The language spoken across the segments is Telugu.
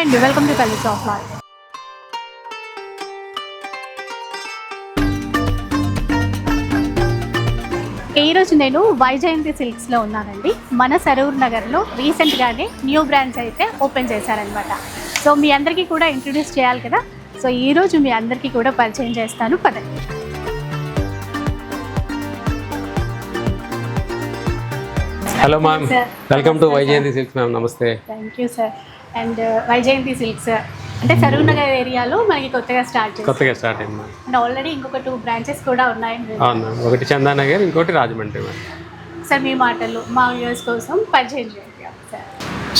అండి, welcome to colours of life. ఈరోజు నేను వైజయంతి సిల్క్స్లో ఉన్నానండి. మన సరూర్ నగర్లో రీసెంట్గానే న్యూ బ్రాంచ్ అయితే ఓపెన్ చేశారనమాట. సో మీ అందరికీ కూడా ఇంట్రొడ్యూస్ చేయాలి కదా. సో ఈరోజు మీ అందరికీ కూడా పరిచయం చేస్తాను, పదండి. Hello ma'am, welcome to Vaijayanti silks ma'am. నమస్తే. Thank you sir. And Vaijayanti silks అంటే సరూర్ నగర్ ఏరియాలో మనకి కొత్తగా స్టార్ట్ అయింది మ్యామ్. అండ్ ఆల్రెడీ ఇంకొక 2 బ్రాంచెస్ కూడా ఉన్నాయి. అవును మ్యామ్, ఒకటి చందానగర్, ఇంకోటి రాజమండ్రి మ్యామ్. సార్ మీ మాటలు మా వ్యూవర్స్ కోసం పరిచయం చేయండి సార్.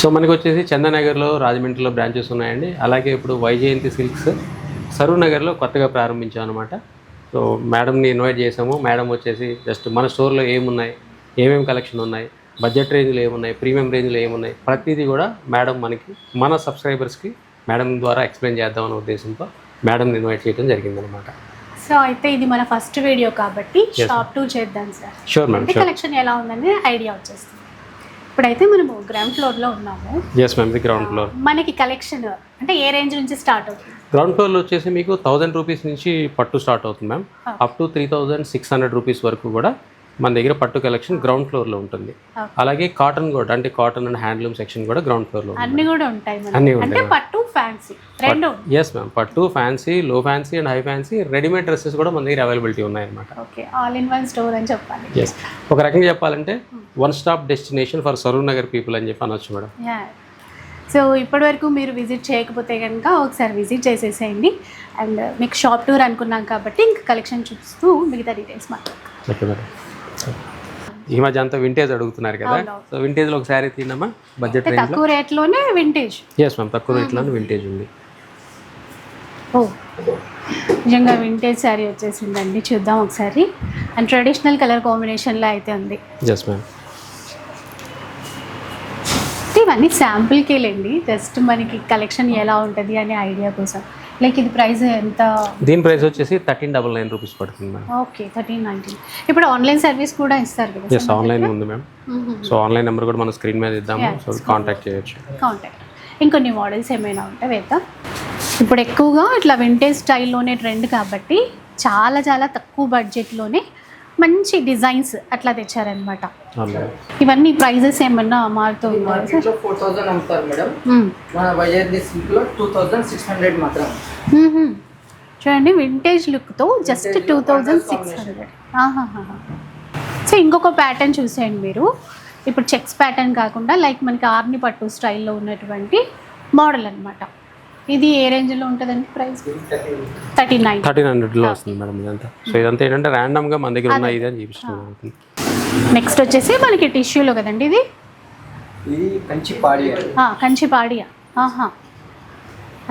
సో మనకి వచ్చేసి చందానగర్లో, రాజమండ్రిలో బ్రాంచెస్ ఉన్నాయండి. అలాగే ఇప్పుడు వైజయంతి సిల్క్స్ సరూర్ నగర్లో కొత్తగా ప్రారంభించాం అనమాట. సో మేడంని ఇన్వైట్ చేసాము. మేడం వచ్చేసి జస్ట్ మన స్టోర్లో ఏమున్నాయి, ఏమేమి కలెక్షన్ ఉన్నాయి, బడ్జెట్ రేంజ్లో ఏమున్నాయి, ప్రీమియం రేంజ్లో ఏమున్నాయి, ప్రతిదీ కూడా మేడం మనకి మన సబ్స్క్రైబర్స్కి మేడం ద్వారా ఎక్స్ప్లెయిన్ చేద్దామనే ఉద్దేశంతో మేడంని ఇన్వైట్ చేయడం జరిగిందనమాట. సో అయితే ఇది మన ఫస్ట్ వీడియో కాబట్టి షాప్ టూర్ చేద్దాం సార్. Sure ma'am. కలెక్షన్ ఎలా ఉందని ఐడియా వచ్చేస్తుంది. ఇప్పుడైతే మనము గ్రౌండ్ ఫ్లోర్లో ఉన్నాము. ఎస్ మ్యామ్, ఇది గ్రౌండ్ ఫ్లోర్. మనకి కలెక్షన్ అంటే ఏ రేంజ్ నుంచి స్టార్ట్ అవుతుంది? గ్రౌండ్ ఫ్లోర్లో వచ్చేసి మీకు 1000 రూపీస్ నుంచి పట్టు స్టార్ట్ అవుతుంది మ్యామ్. అప్ టు 3600 రూపీస్ వరకు కూడా మన దగ్గర పట్టు కలెక్షన్ గ్రౌండ్ ఫ్లోర్లో ఉంటుంది. అలాగే కాటన్ కూడా, అంటే కాటన్ అండ్ హ్యాండ్లూమ్ సెక్షన్ కూడా గ్రౌండ్ ఫ్లోర్లో అన్ని కూడా ఉంటాయి. అన్ని అంటే ఉంటాయి. పట్టు ఫ్యాన్సీ రెండు. ఎస్ మ్యామ్, పట్టు ఫ్యాన్సీ, లో fancy and high fancy readymade dresses కూడా మన దగ్గర అవైలబిలిటీ ఉన్నాయన్నమాట. Okay, all in one store అని చెప్పాలి. ఎస్, ఒక రకంగా చెప్పాలంటే one stop destination for Saroor Nagar people అని చెప్పి అనొచ్చు మేడం. సో ఇప్పటివరకు మీరు విజిట్ చేయకపోతే కనుక ఒకసారి విజిట్ చేసేసేయండి. అండ్ మీకు షాప్ టూర్ అనుకున్నాం కాబట్టి ఇంకా కలెక్షన్ చూస్తూ మిగతా డీటెయిల్స్ మాట్లాడుతాం. Okay madam. ఈ మధ్య అంతా వింటేజ్ అడుగుతున్నారు కదా. సో వింటేజ్లో ఒక శారీ తిన్నామా బడ్జెట్ రేంజ్లో, తక్కువ రేట్లోనే వింటేజ్. ఎస్ మ్యామ్, తక్కువ రేట్లోనే వింటేజ్ ఉంది. ఓ నిజంగా వింటేజ్ శారీ వచ్చేసిందండి, చూద్దాం ఒకసారి. అండ్ ట్రెడిషనల్ కలర్ కాంబినేషన్లో అయితే ఉంది. Yes ma'am. ఇవన్నీ శాంపుల్కి వెళ్ళండి, జస్ట్ మనకి కలెక్షన్ ఎలా ఉంటుంది అనే ఐడియా కోసం. లైక్ ఇది ప్రైస్ ఎంత? దీని ప్రైస్ వచ్చేసి 1399 రూపీస్ పడుతుంది మ్యామ్. ఓకే, 1319. ఇప్పుడు ఆన్లైన్ సర్వీస్ కూడా ఇస్తారు కదా? ఎస్, ఆన్లైన్ ఉంది మ్యామ్. సో ఆన్లైన్ నెంబర్ కూడా మనం స్క్రీన్ మీద ఇద్దాము, సో కాంటాక్ట్ చేయొచ్చు. కాంటాక్ట్. ఇంకొన్ని మోడల్స్ ఏమైనా ఉంటే వేద్దాం. ఇప్పుడు ఎక్కువగా ఇట్లా వింటేజ్ స్టైల్లోనే ట్రెండ్ కాబట్టి చాలా చాలా తక్కువ బడ్జెట్లోనే మంచి డిజైన్స్ అట్లా తెచ్చారనమాట. ఇవన్నీ ప్రైజెస్ ఏమన్నా మారుతూ ఉన్నాయి? 4000 అమ్ముతారు మేడం. మన వైజయంతి సిల్క్లో 2600 మాత్రం. చూడండి, వింటేజ్ లుక్తో జస్ట్ 2600. సో ఇంకొక ప్యాటర్న్ చూసేయండి మీరు. ఇప్పుడు చెక్స్ ప్యాటర్న్ కాకుండా లైక్ మనకి ఆర్ని పట్టు స్టైల్లో ఉన్నటువంటి మోడల్ అనమాట. ఇది ఏ రేంజ్లో ఉంటుందండి ప్రైస్? 1300లో వస్తుంది మేడం ఇదంతా. సో ఇదంతా ఏంటంటే ర్యాండమ్గా మన దగ్గర ఉన్న ఇది అని చూపిస్తున్నాను. నెక్స్ట్ వచ్చేసి మనకి టిష్యూలో కదండి ఇది కంచి పాడియా. కంచి పాడియా.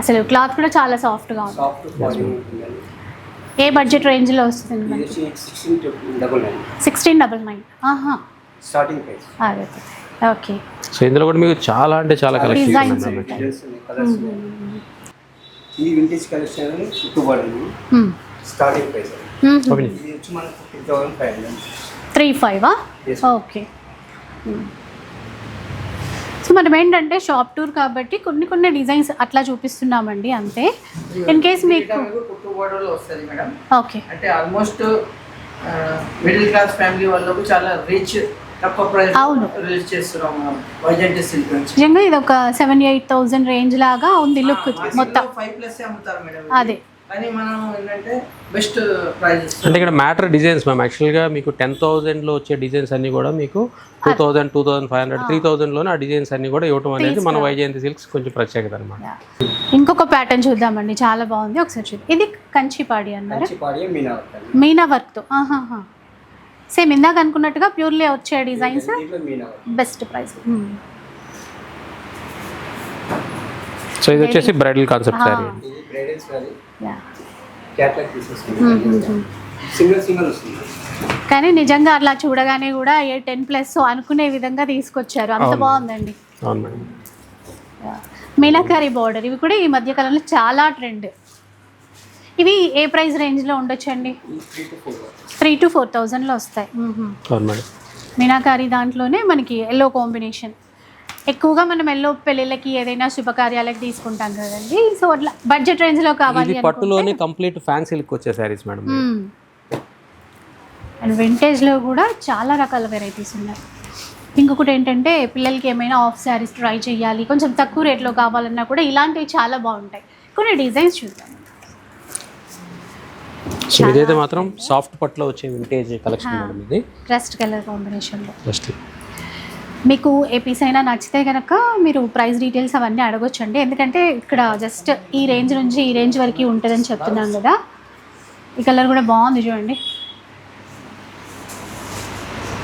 అసలు క్లాత్ కూడా చాలా సాఫ్ట్గా ఉంది. ఏ బడ్జెట్ రేంజ్లో వస్తుంది మనకి? 1699 స్టార్టింగ్ ప్రైస్. అదే, ఓకే. సో ఇందులో కూడా మీకు చాలా అంటే చాలా కలెక్షన్ ఉంది. ఈ వింటేజ్ కలెక్షన్ చుట్టుబడి స్టార్టింగ్ ప్రైస్ ఇది వచ్చి మనకు 3500. 35 ఓకే. సో మనం ఏంటంటే షాప్ టూర్ కాబట్టి కొన్ని డిజైన్స్ అట్లా చూపిస్తున్నామండి అంతే. ఇన్ కేస్ మీకు కుట్టుబడిలో వస్తుంది మేడం. ఓకే, అంటే ఆల్మోస్ట్ మిడిల్ క్లాస్ ఫ్యామిలీ వాళ్ళకు చాలా రిచ్, తక్కువ ప్రైస్ రిలీజ్ చేస్తున్నాం మనం వైజయంతి సిల్క్ నుంచి. నిజంగా ఇది ఒక 7,000-8,000 రేంజ్ లాగా ఉంది లుక్ మొత్తం. 5+ అమ్ముతారు మేడం. అదే, కానీ మనం ఏంటంటే బెస్ట్ ప్రైజెస్. అంటే ఇక్కడ మ్యాటర్ డిజైన్స్ మ్యామ్. యాక్చువల్గా మీకు 10,000లో వచ్చే డిజైన్స్ అన్ని కూడా మీకు 2000, 2500, 3000లోనే ఆ డిజైన్స్ అన్ని కూడా ఇవ్వటం అనేది మన వైజయంతి సిల్క్స్ కొంచెం ప్రత్యేకత అనమాట. ఇంకొక ప్యాటర్న్ చూద్దామండి, చాలా బాగుంది. ఒకసారి చూద్దాం. ఇది కంచిపాడి అన్నారు, మీనా వర్క్తో. సేమ్ ఇందాక అనుకున్నట్టుగా ప్యూర్లీ వచ్చే డిజైన్స్, బెస్ట్ ప్రైస్. సో ఇది వచ్చేసి బ్రైడల్ కాన్సెప్ట్ సారీ. కానీ నిజంగా అట్లా చూడగానే కూడా 10+ అనుకునే విధంగా తీసుకొచ్చారు, అంత బాగుందండి. మీనాకారి బార్డర్, ఇవి కూడా ఈ మధ్య కాలంలో చాలా ట్రెండ్. ఇవి ఏ ప్రైస్ రేంజ్లో ఉండొచ్చు అండి? 3,000 to 4,000లో వస్తాయి. మీనాకారి దాంట్లోనే మనకి ఎల్లో కాంబినేషన్. ఎక్కువగా మనం ఎల్లో పెళ్ళిళ్ళకి ఏదైనా శుభకార్యాలకు తీసుకుంటాం కదండి. సో అట్లా బడ్జెట్ రేంజ్లో కావాలి ఇది పట్టులోనే కంప్లీట్ ఫ్యాన్సీ లుక్ వచ్చే శారీస్ మేడం. అండ్ వింటేజ్లో కూడా చాలా రకాల వెరైటీస్ ఉన్నాయి. ఇంకొకటి ఏంటంటే పిల్లలకి ఏమైనా ఆఫ్ శారీస్ ట్రై చేయాలి, కొంచెం తక్కువ రేట్లో కావాలన్నా కూడా ఇలాంటివి చాలా బాగుంటాయి. కొన్ని డిజైన్స్ చూద్దాం. సో ఇదైతే మాత్రం సాఫ్ట్ పట్టులో వచ్చే వింటేజ్ కలెక్షన్ మేడం. ఇది క్రస్ట్ కలర్ కాంబినేషన్లో. జస్ట్ మీకు ఏ పీస్ అయినా నచ్చితే కనుక మీరు ప్రైస్ డీటెయిల్స్ అవన్నీ అడగొచ్చండి. ఎందుకంటే ఇక్కడ జస్ట్ ఈ రేంజ్ నుంచి ఈ రేంజ్ వరకు ఉంటుందని చెప్తున్నాం కదా. ఈ కలర్ కూడా బాగుంది చూడండి.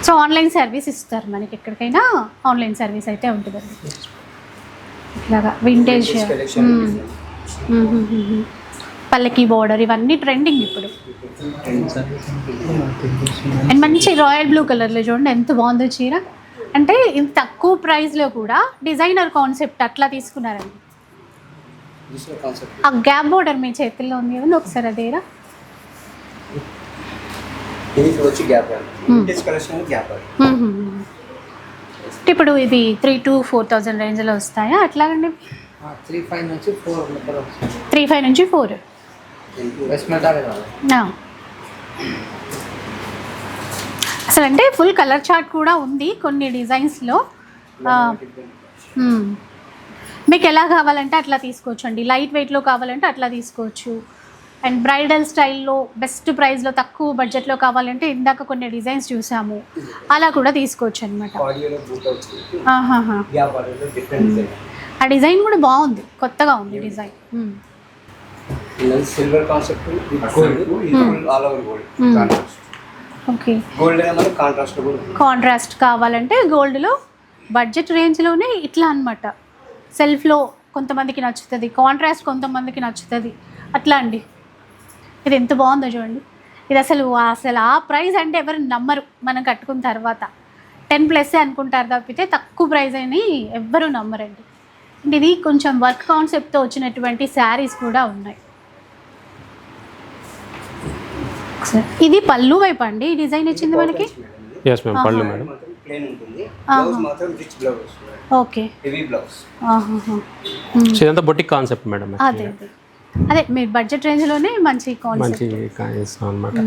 సో ఆన్లైన్ సర్వీస్ ఇస్తారు మనకి, ఎక్కడికైనా ఆన్లైన్ సర్వీస్ అయితే ఉంటుందండి. ఇట్లాగా వింటేజ్ పల్లకి బోర్డర్ ఇవన్నీ ట్రెండింగ్ ఇప్పుడు. అండ్ మంచి రాయల్ బ్లూ కలర్లో చూడండి ఎంత బాగుందో చీర. అంటే ఇంత తక్కువ ప్రైస్లో కూడా డిజైనర్ కాన్సెప్ట్ అట్లా తీసుకున్నారండి. ఆ గ్యాప్ బోర్డర్ మీ చేతుల్లో ఉంది కదండి, ఒకసారి అదేరా. ఇప్పుడు ఇది 3,000 to 4,000 రేంజ్లో వస్తాయా అట్లాగండి? 3,500 నుంచి 4 3,500 నుంచి 4. అసలు అంటే ఫుల్ కలర్ చార్ట్ కూడా ఉంది కొన్ని డిజైన్స్లో. మీకు ఎలా కావాలంటే అట్లా తీసుకోవచ్చు అండి. లైట్ వెయిట్లో కావాలంటే అట్లా తీసుకోవచ్చు. అండ్ బ్రైడల్ స్టైల్లో బెస్ట్ ప్రైస్లో తక్కువ బడ్జెట్లో కావాలంటే ఇందాక కొన్ని డిజైన్స్ చూసాము, అలా కూడా తీసుకోవచ్చు అనమాట. ఆ డిజైన్ కూడా బాగుంది, కొత్తగా ఉంది design. Silver concept all over gold. Okay, gold అనేది కాంట్రాస్ట్ కావాలంటే గోల్డ్లో బడ్జెట్ రేంజ్లోనే ఇట్లా అనమాట. సెల్ఫ్లో కొంతమందికి నచ్చుతుంది, కాంట్రాస్ట్ కొంతమందికి నచ్చుతుంది, అట్లా అండి. ఇది ఎంత బాగుందో చూడండి. ఇది అసలు ఆ ప్రైస్ అంటే ఎవరు నమ్మరు. మనం కట్టుకున్న తర్వాత 10+ అనుకుంటారు తప్పితే తక్కువ ప్రైస్ అని ఎవ్వరూ నమ్మరండి. అండ్ ఇది కొంచెం వర్క్ కాన్సెప్ట్తో వచ్చినటువంటి శారీస్ కూడా ఉన్నాయి. ఇది పళ్ళు వైపు అండి ఈ డిజైన్ ఇచ్చింది మనకి. ఎస్ మ్యామ్, పళ్ళు మేడం. ప్లేన్ ఉంటుంది, బ్లౌజ్ మాత్రం rich blouse. Okay, heavy blouse. So ఇదంతా బొటిక్ కాన్సెప్ట్ మేడం. అదే మీరు బడ్జెట్ రేంజ్లోనే మంచి కాన్సెప్ట్ అన్నమాట.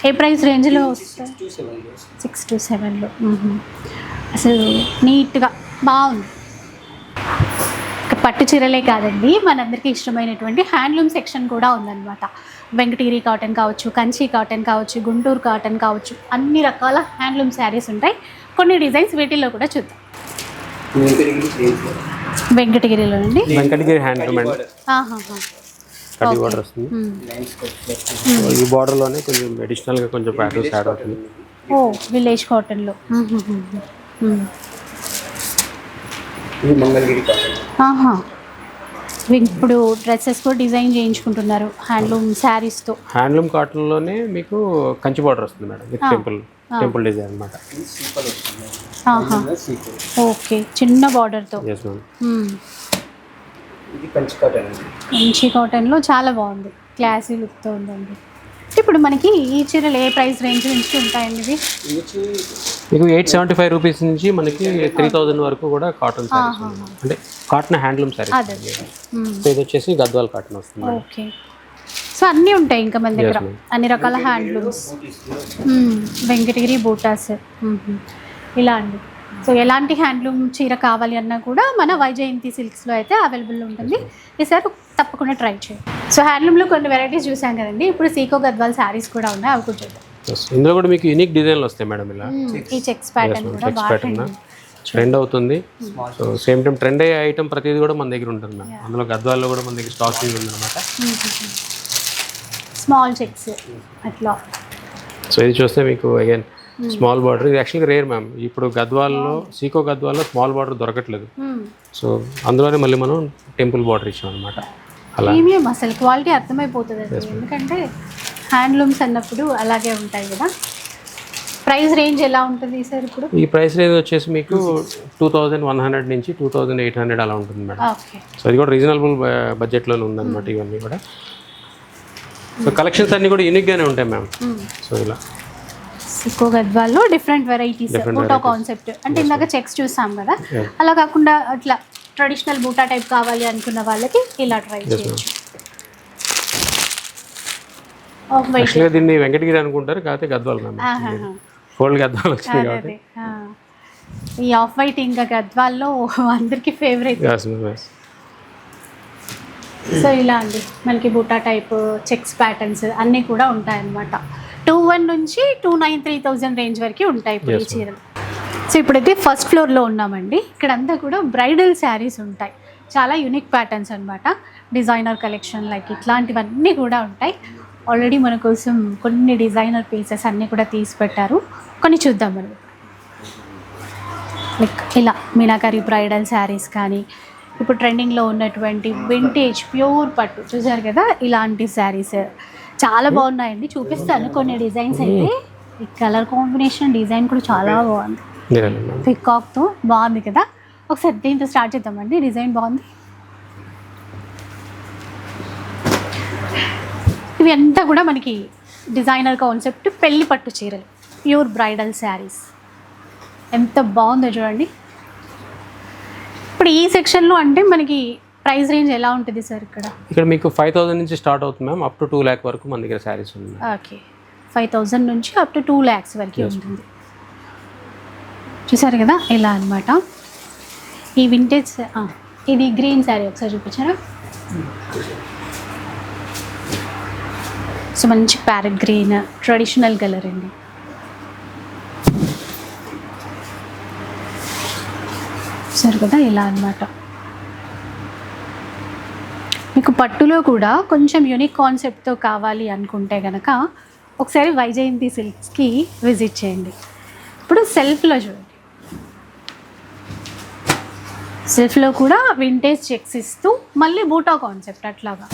ఏ ప్రైస్ రేంజ్లో వస్తాయి? 6 to 7లో. అసలు నీట్గా బాగుంది. పట్టు చీరలే కాదండి, మనందరికీ ఇష్టమైనటువంటి హ్యాండ్లూమ్ సెక్షన్ కూడా ఉందన్నమాట. వెంకటగిరి కాటన్ కావచ్చు, కంచి కాటన్ కావచ్చు, గుంటూరు కాటన్ కావచ్చు, అన్ని రకాల హ్యాండ్లూమ్ శారీస్ ఉంటాయి. కొన్ని డిజైన్స్ వీటిల్లో కూడా చూద్దాం. వెంకటగిరిలో అండి, వెంకటగిరి హ్యాండ్లూమ్ అండి. కడి బార్డర్ వస్తుంది. ఈ బార్డర్లోనే కొంచెం అడిషనల్గా కొంచెం ప్యాటర్న్స్ యాడ్ అవుతుంది. ఓ, విలేజ్ కాటన్లో. మంగళగిరి కాటన్. ఇప్పుడు డ్రెస్సెస్ కూడా డిజైన్ చేయించుకుంటున్నారు హ్యాండ్లూమ్ శారీస్తో. హ్యాండ్లూమ్ కాటన్లోనే మీకు కంచి బార్డర్ వస్తుంది మేడం, విత్ టెంపుల్ డిజైన్ అనమాట. ఓకే, చిన్న బార్డర్తో. Yes ma'am. ఇది కంచి కాటన్. కంచి కాటన్లో చాలా బాగుంది, క్లాసీ లుక్తో ఉందండి. ఇప్పుడు మనకి ఈ చీరలు ఏ ప్రైస్ రేంజ్ నుంచి ఉంటాయండి? ఇవి మీకు 875 రూపీస్ నుంచి మనకి 3,000 వరకు కూడా కాటన్ శారీస్ అంటే కాటన్ హ్యాండ్లూమ్ శారీస్. ఇది వచ్చేసి గద్వాల్ కాటన్ వస్తుంది. ఓకే, సో అన్నీ ఉంటాయి ఇంకా మన దగ్గర, అన్ని రకాల హ్యాండ్లూమ్స్. వెంకటగిరి బూటాస్ ఇలా అండి. సో ఎలాంటి హ్యాండ్లూమ్ చీర కావాలి అన్నా కూడా మన వైజయంతి సిల్క్స్లో అయితే అవైలబుల్ ఉంటుంది. ఈసారి తప్పకుండా ట్రై చేయండి. సో హ్యాండ్లూమ్లో కొన్ని వెరైటీస్ చూసాం కదండి, ఇప్పుడు సీకో గద్వాల్ శారీస్ కూడా ఉన్నాయి, అవి కూడా చూద్దాం. ఇందులో కూడా మీకు యూనిక్ డిజైన్లు వస్తాయి మేడం. ఇలా ఈ చెక్స్ ప్యాటర్న్ కూడా బాగా ట్రెండ్ అవుతుంది. సో సేమ్ టైం ట్రెండ్ అయ్యే ఐటమ్ ప్రతిదీ కూడా మన దగ్గర ఉంటుంది మేడం. అందులో గద్వాల్లో కూడా మన దగ్గర స్టాకింగ్ ఉందన్నమాట. స్మాల్ చెక్స్ అట్లా. సో ఇది చూస్తే మీకు అగైన్ స్మాల్ బార్డర్. ఇది యాక్చువల్గా రేర్ మ్యామ్. ఇప్పుడు గద్వాల్లో, సీకో గద్వాల్లో స్మాల్ బార్డర్ దొరకట్లేదు. సో అందులోనే మళ్ళీ మనం టెంపుల్ బార్డర్ ఇచ్చాం అనమాట. అలా ప్రీమియం అసలు క్వాలిటీ అర్థమైపోతుంది అది, ఎందుకంటే హ్యాండ్లూమ్స్ అన్నప్పుడు అలాగే ఉంటాయి కదా. ప్రైస్ రేంజ్ ఎలా ఉంటుంది సార్ ఇప్పుడు? ఈ ప్రైస్ రేంజ్ వచ్చేసి మీకు 2,100 నుంచి 2,800 అలా ఉంటుంది మేడం. ఓకే, సో ఇది కూడా రీజనబుల్ బడ్జెట్లోనే ఉందన్నమాట ఇవన్నీ కూడా. సో కలెక్షన్స్ అన్నీ కూడా యూనిక్గానే ఉంటాయి మ్యామ్. సో ఇలా సిక్కో గద్వాల్లో డిఫరెంట్ వెరైటీస్ బూటా కాన్సెప్ట్ అంటే ఇందాక చెక్స్ చూసాం కదా, అలా కాకుండా అట్లా ట్రెడిషనల్ బూటా టైప్ కావాలి అనుకున్న వాళ్ళకి ఇలా ట్రై చేయొచ్చు. ఆఫ్ వైట్ యాక్చువల్గా దీన్ని వెంకటగిరి అనుకుంటారు, కాకపోతే గద్వాల్ మ్యామ్, ఫోల్డ్ గద్వాల్ వచ్చింది కాబట్టి. ఈ ఆఫ్ వైట్ ఇంకా గద్వాల్లో అందరికి ఫేవరెట్. సో ఇలా అండి మనకి బూటా టైప్ చెక్స్ ప్యాటర్న్స్ అన్నీ కూడా ఉంటాయన్నమాట. 21 నుంచి 293,000 రేంజ్ వరకు ఉంటాయి ఇప్పుడు ఈ చీరలు. సో ఇప్పుడైతే ఫస్ట్ ఫ్లోర్లో ఉన్నామండి. ఇక్కడంతా కూడా బ్రైడల్ శారీస్ ఉంటాయి, చాలా యూనిక్ ప్యాటర్న్స్ అనమాట. డిజైనర్ కలెక్షన్ లైక్ ఇట్లాంటివన్నీ కూడా ఉంటాయి. ఆల్రెడీ మన కోసం కొన్ని డిజైనర్ పీసెస్ అన్నీ కూడా తీసి పెట్టారు, కొన్ని చూద్దాం మనం. లైక్ ఇలా మీనాకారి బ్రైడల్ శారీస్ కానీ, ఇప్పుడు ట్రెండింగ్లో ఉన్నటువంటి వింటేజ్ ప్యూర్ పట్టు చూసారు కదా, ఇలాంటి శారీస్ చాలా బాగున్నాయండి. చూపిస్తాను కొన్ని డిజైన్స్ అయితే. ఈ కలర్ కాంబినేషన్ డిజైన్ కూడా చాలా బాగుంది, పికాక్తో బాగుంది కదా. ఒకసారి దీంతో స్టార్ట్ చేద్దామండి. డిజైన్ బాగుంది. ఇవి అంతా కూడా మనకి డిజైనర్ కాన్సెప్ట్ పెళ్లి పట్టు చీరలు, ప్యూర్ బ్రైడల్ శారీస్. ఎంత బాగుందో చూడండి. ఇప్పుడు ఈ సెక్షన్లో అంటే మనకి ప్రైస్ రేంజ్ ఎలా ఉంటుంది సార్? ఇక్కడ మీకు 5,000 నుంచి స్టార్ట్ అవుతుంది మ్యామ్, అప్ టు 2 lakh వరకు మన దగ్గర శారీస్ ఉన్నాయి. ఓకే, 5,000 నుంచి అప్ టు 2 lakhs వరకు ఉంటుంది. చూసారు కదా ఇలా అనమాట. ఈ వింటేజ్ ఇది గ్రీన్ శారీ ఒకసారి చూపించారా? సో మంచి ప్యారెట్ గ్రీన్ ట్రెడిషనల్ కలర్ అండి. చూసారు కదా ఇలా అనమాట. మీకు పట్టులో కూడా కొంచెం యూనిక్ కాన్సెప్ట్తో కావాలి అనుకుంటే కనుక ఒకసారి వైజయంతి సిల్క్స్కి విజిట్ చేయండి. ఇప్పుడు సెల్ఫ్లో చూడండి, సెల్ఫ్లో కూడా వింటేజ్ చెక్స్ ఇస్తూ మళ్ళీ బూటా కాన్సెప్ట్ అట్లాగా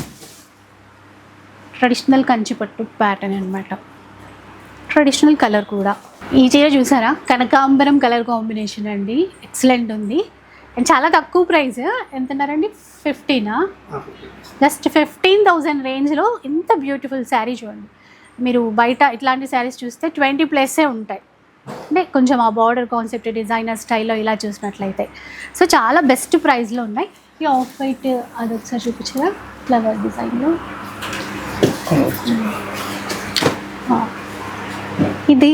ట్రెడిషనల్ కంచిపట్టు ప్యాటర్న్ అనమాట. ట్రెడిషనల్ కలర్ కూడా. ఈ చీర చూసారా, కనకాంబరం కలర్ కాంబినేషన్ అండి, ఎక్సలెంట్ ఉంది. అండ్ చాలా తక్కువ ప్రైస్. ఎంతన్నారండి? 15? జస్ట్ 15,000 రేంజ్లో ఇంత బ్యూటిఫుల్ శారీ చూడండి. మీరు బయట ఇట్లాంటి శారీస్ చూస్తే 20+ ఉంటాయి, అంటే కొంచెం ఆ బార్డర్ కాన్సెప్ట్ డిజైనర్ స్టైల్లో ఇలా చూసినట్లయితే. సో చాలా బెస్ట్ ప్రైస్లో ఉన్నాయి. ఈ ఆఫ్ వైట్ అది ఒకసారి చూపించగా ఫ్లవర్ డిజైన్లో. ఇది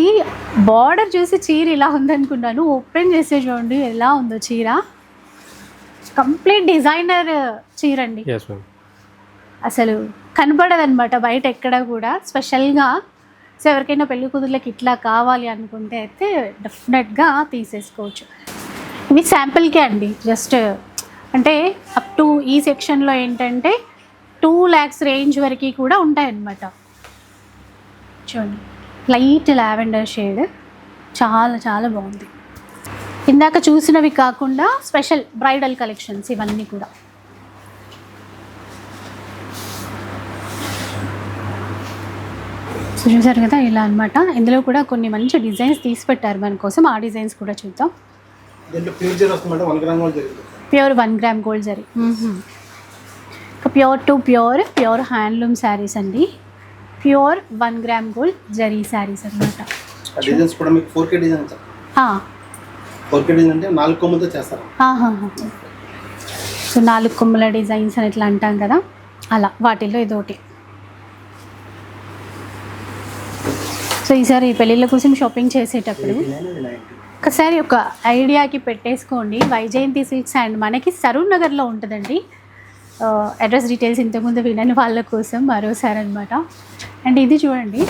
బార్డర్ చూసి చీర ఇలా ఉందనుకున్నాను, ఓపెన్ చేసే చూడండి ఎలా ఉందో చీర. కంప్లీట్ డిజైనర్ చీర అండి, అసలు కనపడదనమాట బయట ఎక్కడ కూడా. స్పెషల్గా సో ఎవరికైనా పెళ్లి కూతుర్లకి ఇట్లా కావాలి అనుకుంటే అయితే డెఫినెట్గా తీసేసుకోవచ్చు. ఇవి శాంపిల్కే అండి, జస్ట్ అంటే అప్ టు ఈ సెక్షన్లో ఏంటంటే 2 lakhs రేంజ్ వరకు కూడా ఉంటాయన్నమాట. చూడండి లైట్ లావెండర్ షేడ్, చాలా చాలా బాగుంది. ఇందాక చూసినవి కాకుండా స్పెషల్ బ్రైడల్ కలెక్షన్స్ ఇవన్నీ కూడా. సో చూసారు కదా ఇలా అనమాట. ఇందులో కూడా కొన్ని మంచి డిజైన్స్ తీసి పెట్టారు మన కోసం, ఆ డిజైన్స్ కూడా చూద్దాం. Pure 1 gram gold zari, pure to pure handloom saris అండి. Pure 1 gram gold zari saris అనమాట. డిజైన్స్ కూడా మీకు 4K డిజైన్స్. 4K డిజైన్ అంటే 4 కొమ్ములతో చేస్తారు. సో 4 కొమ్ముల డిజైన్స్ అని ఇట్లా అంటాం కదా, అలా వాటిల్లో ఇదొకటి. సో ఈసారి పెళ్ళిళ్ళ కోసం షాపింగ్ చేసేటప్పుడు ఒకసారి ఒక ఐడియాకి పెట్టేసుకోండి. వైజయంతి సిల్క్స్ అండ్ మనకి సరూర్ నగర్లో ఉంటుందండి. అడ్రస్ డీటెయిల్స్ ఇంతకుముందు వినని వాళ్ళ కోసం మరోసారి అనమాట. అండ్ ఇది చూడండి,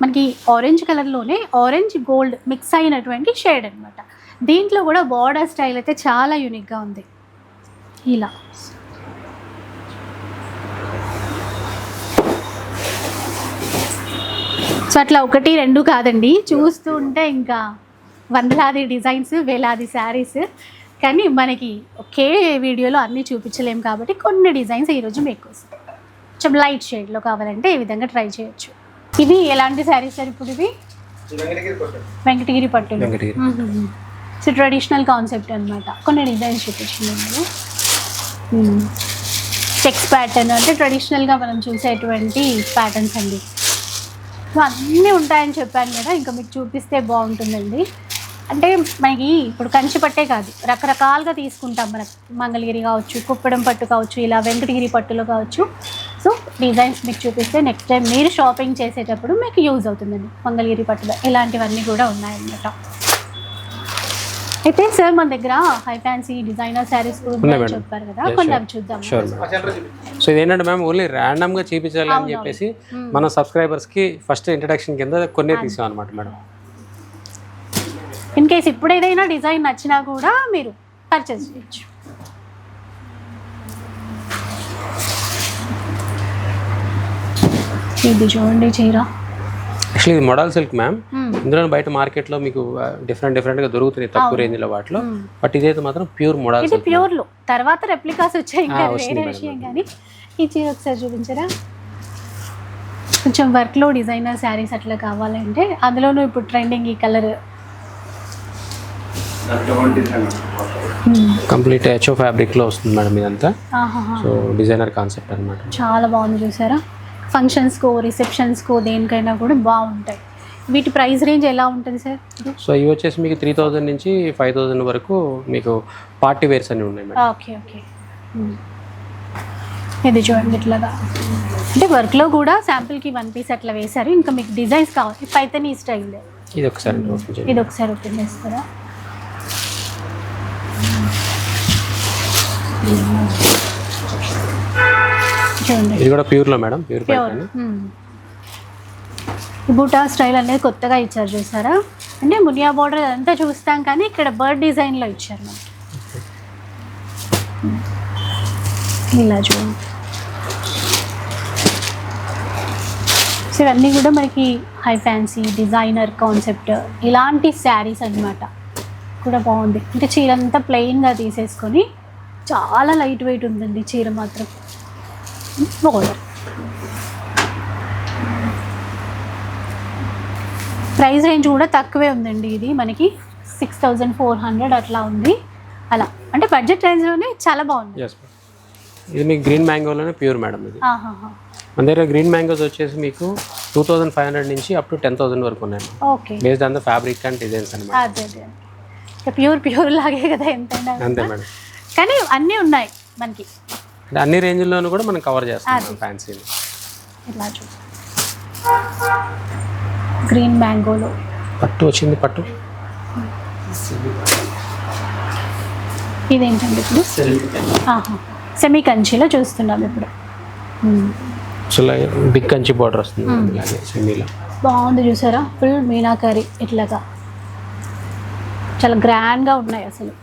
మనకి ఆరెంజ్ కలర్లోనే ఆరెంజ్ గోల్డ్ మిక్స్ అయినటువంటి షేడ్ అనమాట. దీంట్లో కూడా బార్డర్ స్టైల్ అయితే చాలా యూనిక్గా ఉంది. ఇలా సో అట్లా 1, 2 కాదండి, చూస్తూ ఉంటే ఇంకా వందలాది డిజైన్స్, వేలాది శారీస్. కానీ మనకి ఒకే వీడియోలో అన్నీ చూపించలేము కాబట్టి కొన్ని డిజైన్స్ ఈరోజు మీకు కొంచెం లైట్ షేడ్లో కావాలంటే ఈ విధంగా ట్రై చేయొచ్చు. ఇవి ఎలాంటి శారీస్ సార్? ఇప్పుడు ఇవి వెంకటగిరి పట్టు. సో ట్రెడిషనల్ కాన్సెప్ట్ అనమాట. కొన్ని డిజైన్స్ చూపించింది. చెక్స్ ప్యాటర్న్ అంటే ట్రెడిషనల్గా మనం చూసేటువంటి ప్యాటర్న్స్ అండి. సో అన్నీ ఉంటాయని చెప్పాను కదా, ఇంకా మీకు చూపిస్తే బాగుంటుందండి. అంటే మనకి ఇప్పుడు కంచి పట్టే కాదు, రకరకాలుగా తీసుకుంటాం. మనకు మంగళగిరి కావచ్చు, కుప్పడం పట్టు కావచ్చు, ఇలా వెంకటగిరి పట్టులో కావచ్చు. సో డిజైన్స్ మీకు చూపిస్తే నెక్స్ట్ టైం మీరు షాపింగ్ చేసేటప్పుడు మీకు యూజ్ అవుతుందండి. మంగళగిరి పట్టులో ఇలాంటివన్నీ కూడా ఉన్నాయన్నమాట. అయితే సార్ మన దగ్గర హై ఫ్యాన్సీ డిజైనర్ శారీస్ కూడా చెప్పారు కదా, కొన్ని అవి చూద్దాం. సో ఇదేంటంటే మ్యామ్ ఓన్లీ ర్యాండమ్గా చూపించాలి అని చెప్పేసి మన సబ్స్క్రైబర్స్కి ఫస్ట్ ఇంట్రడక్షన్ కింద కొన్ని తీసాం అనమాట మేడం. ఇన్ కేస్ ఇప్పుడు ఏదైనా డిజైన్ నచ్చినా కూడా మీరు పర్చేస్ చేయొచ్చు. ఇది చూడండి చీర. యాక్చువల్లీ ఇది మోడల్ సిల్క్ మ్యామ్. ఇందులో బయట మార్కెట్లో మీకు డిఫరెంట్గా దొరుకుతున్నాయి తక్కువ రేంజ్లో వాటిలో. బట్ ఇదైతే మాత్రం ప్యూర్ మోడల్. ఇది ప్యూర్లో తర్వాత రెప్లికాస్ వచ్చాయి, ఇంకా వేరే విషయం. కానీ ఈ చీర ఒకసారి చూపించరా? కొంచెం వర్క్లో డిజైనర్ శారీస్ అట్లా కావాలంటే అందులోనూ ఇప్పుడు ట్రెండింగ్ ఈ కలర్. కంప్లీట్ హెచ్ఓ ఫ్యాబ్రిక్లో వస్తుంది మేడం ఇదంతా. సో డిజైనర్ కాన్సెప్ట్ అనమాట. చాలా బాగుంది చూసారా? ఫంక్షన్స్కో రిసెప్షన్స్కో దేనికైనా కూడా బాగుంటాయి. వీటి ప్రైస్ రేంజ్ ఎలా ఉంటుంది సార్? సో ఇవి వచ్చేసి మీకు 3000 నుంచి 5000 వరకు మీకు పార్టీ వేర్స్ అన్ని ఉన్నాయి మేడం. Okay okay. ఇది చూడండి ఇట్లాగా, అంటే వర్క్లో కూడా శాంపిల్కి 1 పీస్ అట్లా వేశారు. ఇంకా మీకు డిజైన్స్ కావాలి పైతని ఈ స్టైల్. ఇది ఒకసారి ఓపెన్ చేయండి. ఇది ఒకసారి ఓపెన్ చేస్తారా? చూడండి ఇది కూడా ప్యూర్లో మేడం, ప్యూర్ ప్యూర్. బూటా స్టైల్ అనేది కొత్తగా ఇచ్చారు చూసారా? అంటే మునియా బార్డర్ అదంతా చూస్తాం కానీ ఇక్కడ బర్డ్ డిజైన్లో ఇచ్చారు మనకి. ఇలా చూడండి. సో ఇవన్నీ కూడా మనకి హై ఫ్యాన్సీ డిజైనర్ కాన్సెప్ట్ ఇలాంటి శారీస్ అన్నమాట. కూడా బాగుంది. అంటే చీర అంతా ప్లెయిన్గా తీసేసుకొని చాలా లైట్ వెయిట్ ఉందండి చీర మాత్రం. బార్డర్ ప్రైస్ రేంజ్ కూడా తక్కువే ఉందండి. ఇది మనకి 6400 అట్లా ఉంది. అలా అంటే బడ్జెట్ రేంజ్లోనే చాలా బాగుంది. ఇది మీకు గ్రీన్ మ్యాంగోలోనే ప్యూర్ మేడం. ఇది మన దగ్గర గ్రీన్ మ్యాంగోస్ వచ్చేసి మీకు 2500 నుంచి అప్ టు 10,000 వరకు ఉన్నాయి. Okay. Based on the fabric and designs అనమాట. అదే ప్యూర్ లాగే కదా ఎంతైనా. అంతే మేడం. కానీ అన్నీ ఉన్నాయి మనకి. అన్ని రేంజ్లోనూ కూడా మనం కవర్ చేస్తాం ఫ్యాన్సీ. ఇలా చూ గ్రీన్ మ్యాంగోలో పట్టు వచ్చింది. పట్టు ఇదేంటండి ఇప్పుడు? సెమీ కంచిలో చూస్తున్నాం ఇప్పుడు. బిగ్ కంచి బార్డర్ వస్తుంది ఇలాగే సెమీలో. బాగుంది చూసారా? ఫుల్ మీనాకరీ ఇట్లాగా చాలా గ్రాండ్గా ఉన్నాయి అసలు.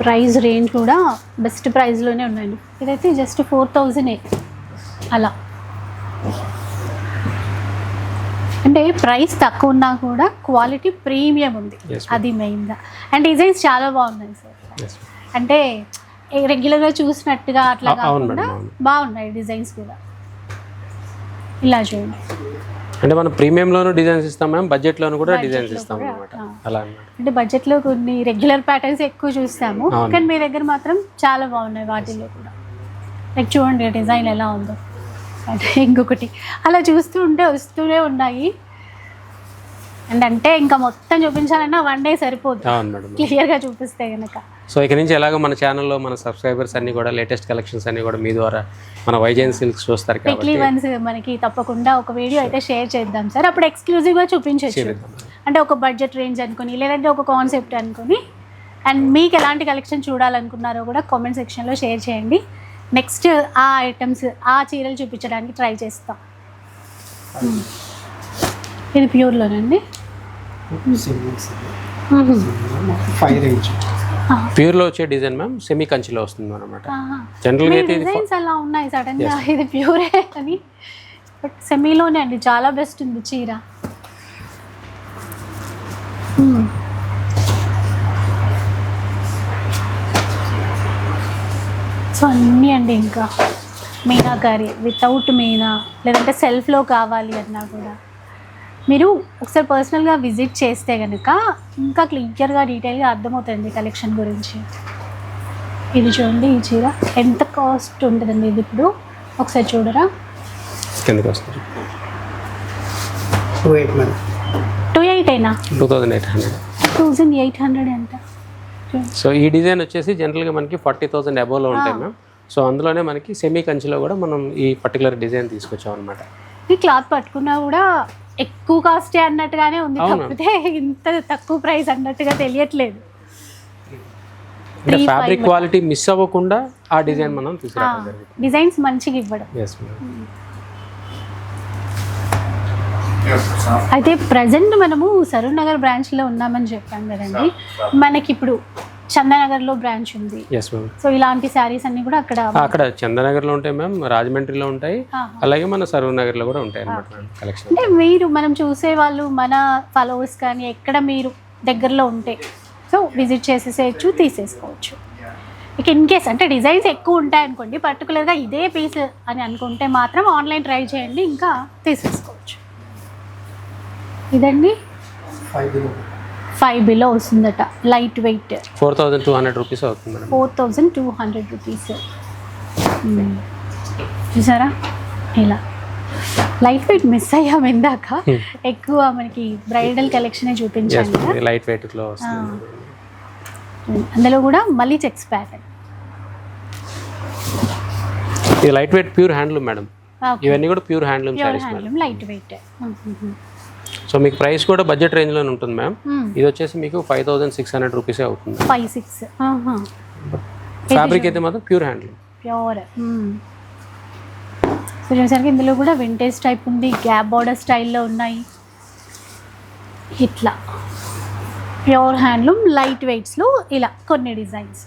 ప్రైస్ రేంజ్ కూడా బెస్ట్ ప్రైస్లోనే ఉన్నాయండి. ఇదైతే జస్ట్ 4000 అలా. అంటే ప్రైస్ తక్కువ ఉన్నా కూడా క్వాలిటీ ప్రీమియం ఉంది, అది మెయిన్గా. అండ్ డిజైన్స్ చాలా బాగున్నాయి సార్. అంటే రెగ్యులర్గా చూసినట్టుగా అట్లా కాకుండా బాగున్నాయి డిజైన్స్ కూడా. ఇలా చూడండి. అంటే మనం ప్రీమియంలోనూ డిజైన్స్ ఇస్తాం మ్యామ్, బడ్జెట్లోనూ కూడా డిజైన్స్ ఇస్తాం అనమాట. అలా అంటే బడ్జెట్లో కొన్ని రెగ్యులర్ ప్యాటర్న్స్ ఎక్కువ చూస్తాము, కానీ మీ దగ్గర మాత్రం చాలా బాగున్నాయి వాటిల్లో కూడా. లైక్ చూడండి డిజైన్ ఎలా ఉందో. అంటే ఇంకొకటి అలా చూస్తూ ఉంటే వస్తూనే ఉన్నాయి. అండ్ అంటే ఇంకా మొత్తం చూపించాలన్నా 1 డే సరిపోదు క్లియర్గా చూపిస్తే కనుక. సో ఇక నుంచి ఎలాగో మన ఛానల్లో మన సబ్స్క్రైబర్స్ అన్ని కూడా లేటెస్ట్ కలెక్షన్స్ అన్ని కూడా మీ ద్వారా మన వైజయంతి సిల్క్స్ చూస్తారు కాబట్టి వీక్లీ వన్స్ మనకి తప్పకుండా ఒక వీడియో అయితే షేర్ చేద్దాం సార్. అప్పుడు ఎక్స్క్లూజివ్గా చూపించవచ్చు. అంటే ఒక బడ్జెట్ రేంజ్ అనుకుని, లేదంటే ఒక కాన్సెప్ట్ అనుకుని. అండ్ మీకు ఎలాంటి కలెక్షన్ చూడాలనుకున్నారో కూడా కామెంట్ సెక్షన్లో షేర్ చేయండి. నెక్స్ట్ ఆ ఐటమ్స్ ఆ చీరలు చూపించడానికి ట్రై చేస్తాం. ఇది ప్యూర్లోనండి. ప్యూర్లో వచ్చే డిజైన్ మ్యామ్ సెమీ కంచిలో వస్తుంది అనమాట. జనరల్గా అయితే డిజైన్స్ అలా ఉన్నాయి సడన్గా ఇది ప్యూరే అని, బట్ సెమీలోనే అండి చాలా బెస్ట్ ఉంది చీర. సో అన్నీ అండి. ఇంకా మీనాకారి వితౌట్ మీనా, లేదంటే సెల్ఫ్లో కావాలి అన్నా కూడా మీరు ఒకసారి పర్సనల్గా విజిట్ చేస్తే కనుక ఇంకా క్లియర్గా డీటెయిల్గా అర్థమవుతుంది కలెక్షన్ గురించి. ఇది చూడండి, ఈ చీర ఎంత కాస్ట్ ఉంటుందండి ఇది ఇప్పుడు ఒకసారి చూడరా. 28 మేడం. 28 అయినా 2800. 2800 అంట. సో ఈ డిజైన్ వచ్చేసి జనరల్గా మనకి 40,000 అబోవ్లో ఉంటాయి మ్యామ్. సో అందులోనే మనకి సెమీ కంచిలో కూడా మనం ఈ పర్టికులర్ డిజైన్ తీసుకొచ్చాం అనమాట. ఈ క్లాత్ పట్టుకున్నా కూడా ఎక్కువ కాస్టే అన్నట్టుగానే ఉంది, కాకపోతే ఇంత తక్కువ ప్రైస్ అన్నట్టుగా తెలియట్లేదు. ఫ్యాబ్రిక్ క్వాలిటీ మిస్ అవ్వకుండా ఆ డిజైన్ మనం తీసుకురావడం జరిగింది. డిజైన్స్ మంచిగా ఇవ్వడం. Yes ma'am. అయితే ప్రజెంట్ మనము సరూర్ నగర్ బ్రాంచ్లో ఉన్నామని చెప్పాం కదండి, మనకి ఇప్పుడు చందానగర్లో బ్రాంచ్ ఉంది. Yes ma'am. సో ఇలాంటి శారీస్ అన్ని కూడా అక్కడ చందానగర్లో ఉంటాయి మ్యామ్, రాజమండ్రిలో ఉంటాయి, అలాగే మన సరూర్ నగర్లో కూడా ఉంటాయి అనమాట మ్యామ్ కలెక్షన్. అంటే మనం చూసే వాళ్ళు మన ఫాలోవర్స్ కానీ ఎక్కడ మీరు దగ్గరలో ఉంటే సో విజిట్ చేసేసేయచ్చు, తీసేసుకోవచ్చు. ఇక ఇన్ కేస్ అంటే డిజైన్స్ ఎక్కువ ఉంటాయి అనుకోండి, పర్టికులర్గా ఇదే పీస్ అని అనుకుంటే మాత్రం ఆన్లైన్ ట్రై చేయండి, ఇంకా తీసేసుకోవచ్చు. ఇదండి 5 బిలో వస్తుందట, లైట్ వెయిట్ 4,200 రూపీస్ అవుతుంది మేడం. 4,200 రూపీస్. చూసారా ఇలా లైట్ వెయిట్ మిస్ అయ్యాం ఇందాక, ఎక్కువ మనకి బ్రైడల్ కలెక్షనే చూపించాను కదా, లైట్ వెయిట్లో వస్తుంది. అందులో కూడా మళ్ళీ చెక్స్ ప్యాటర్న్. ఇది light weight pure handloom madam. ఇవన్నీ కూడా pure handloom saris madam. Handloom light weight. So మీకు ప్రైస్ కూడా బడ్జెట్ రేంజ్లోనే ఉంటుంది మ్యామ్. ఇది వచ్చేసి మీకు 5,600 రూపీసే అవుతుంది. 5,600. ఫ్యాబ్రిక్ అయితే మాత్రం ప్యూర్ హ్యాండ్లూమ్. ప్యూర్. సో చూసారికి ఇందులో కూడా వింటేజ్ టైప్ ఉంది, గ్యాప్ బార్డర్ స్టైల్లో ఉన్నాయి. ఇట్లా ప్యూర్ హ్యాండ్లూమ్ లైట్ వెయిట్స్లో ఇలా కొన్ని డిజైన్స్.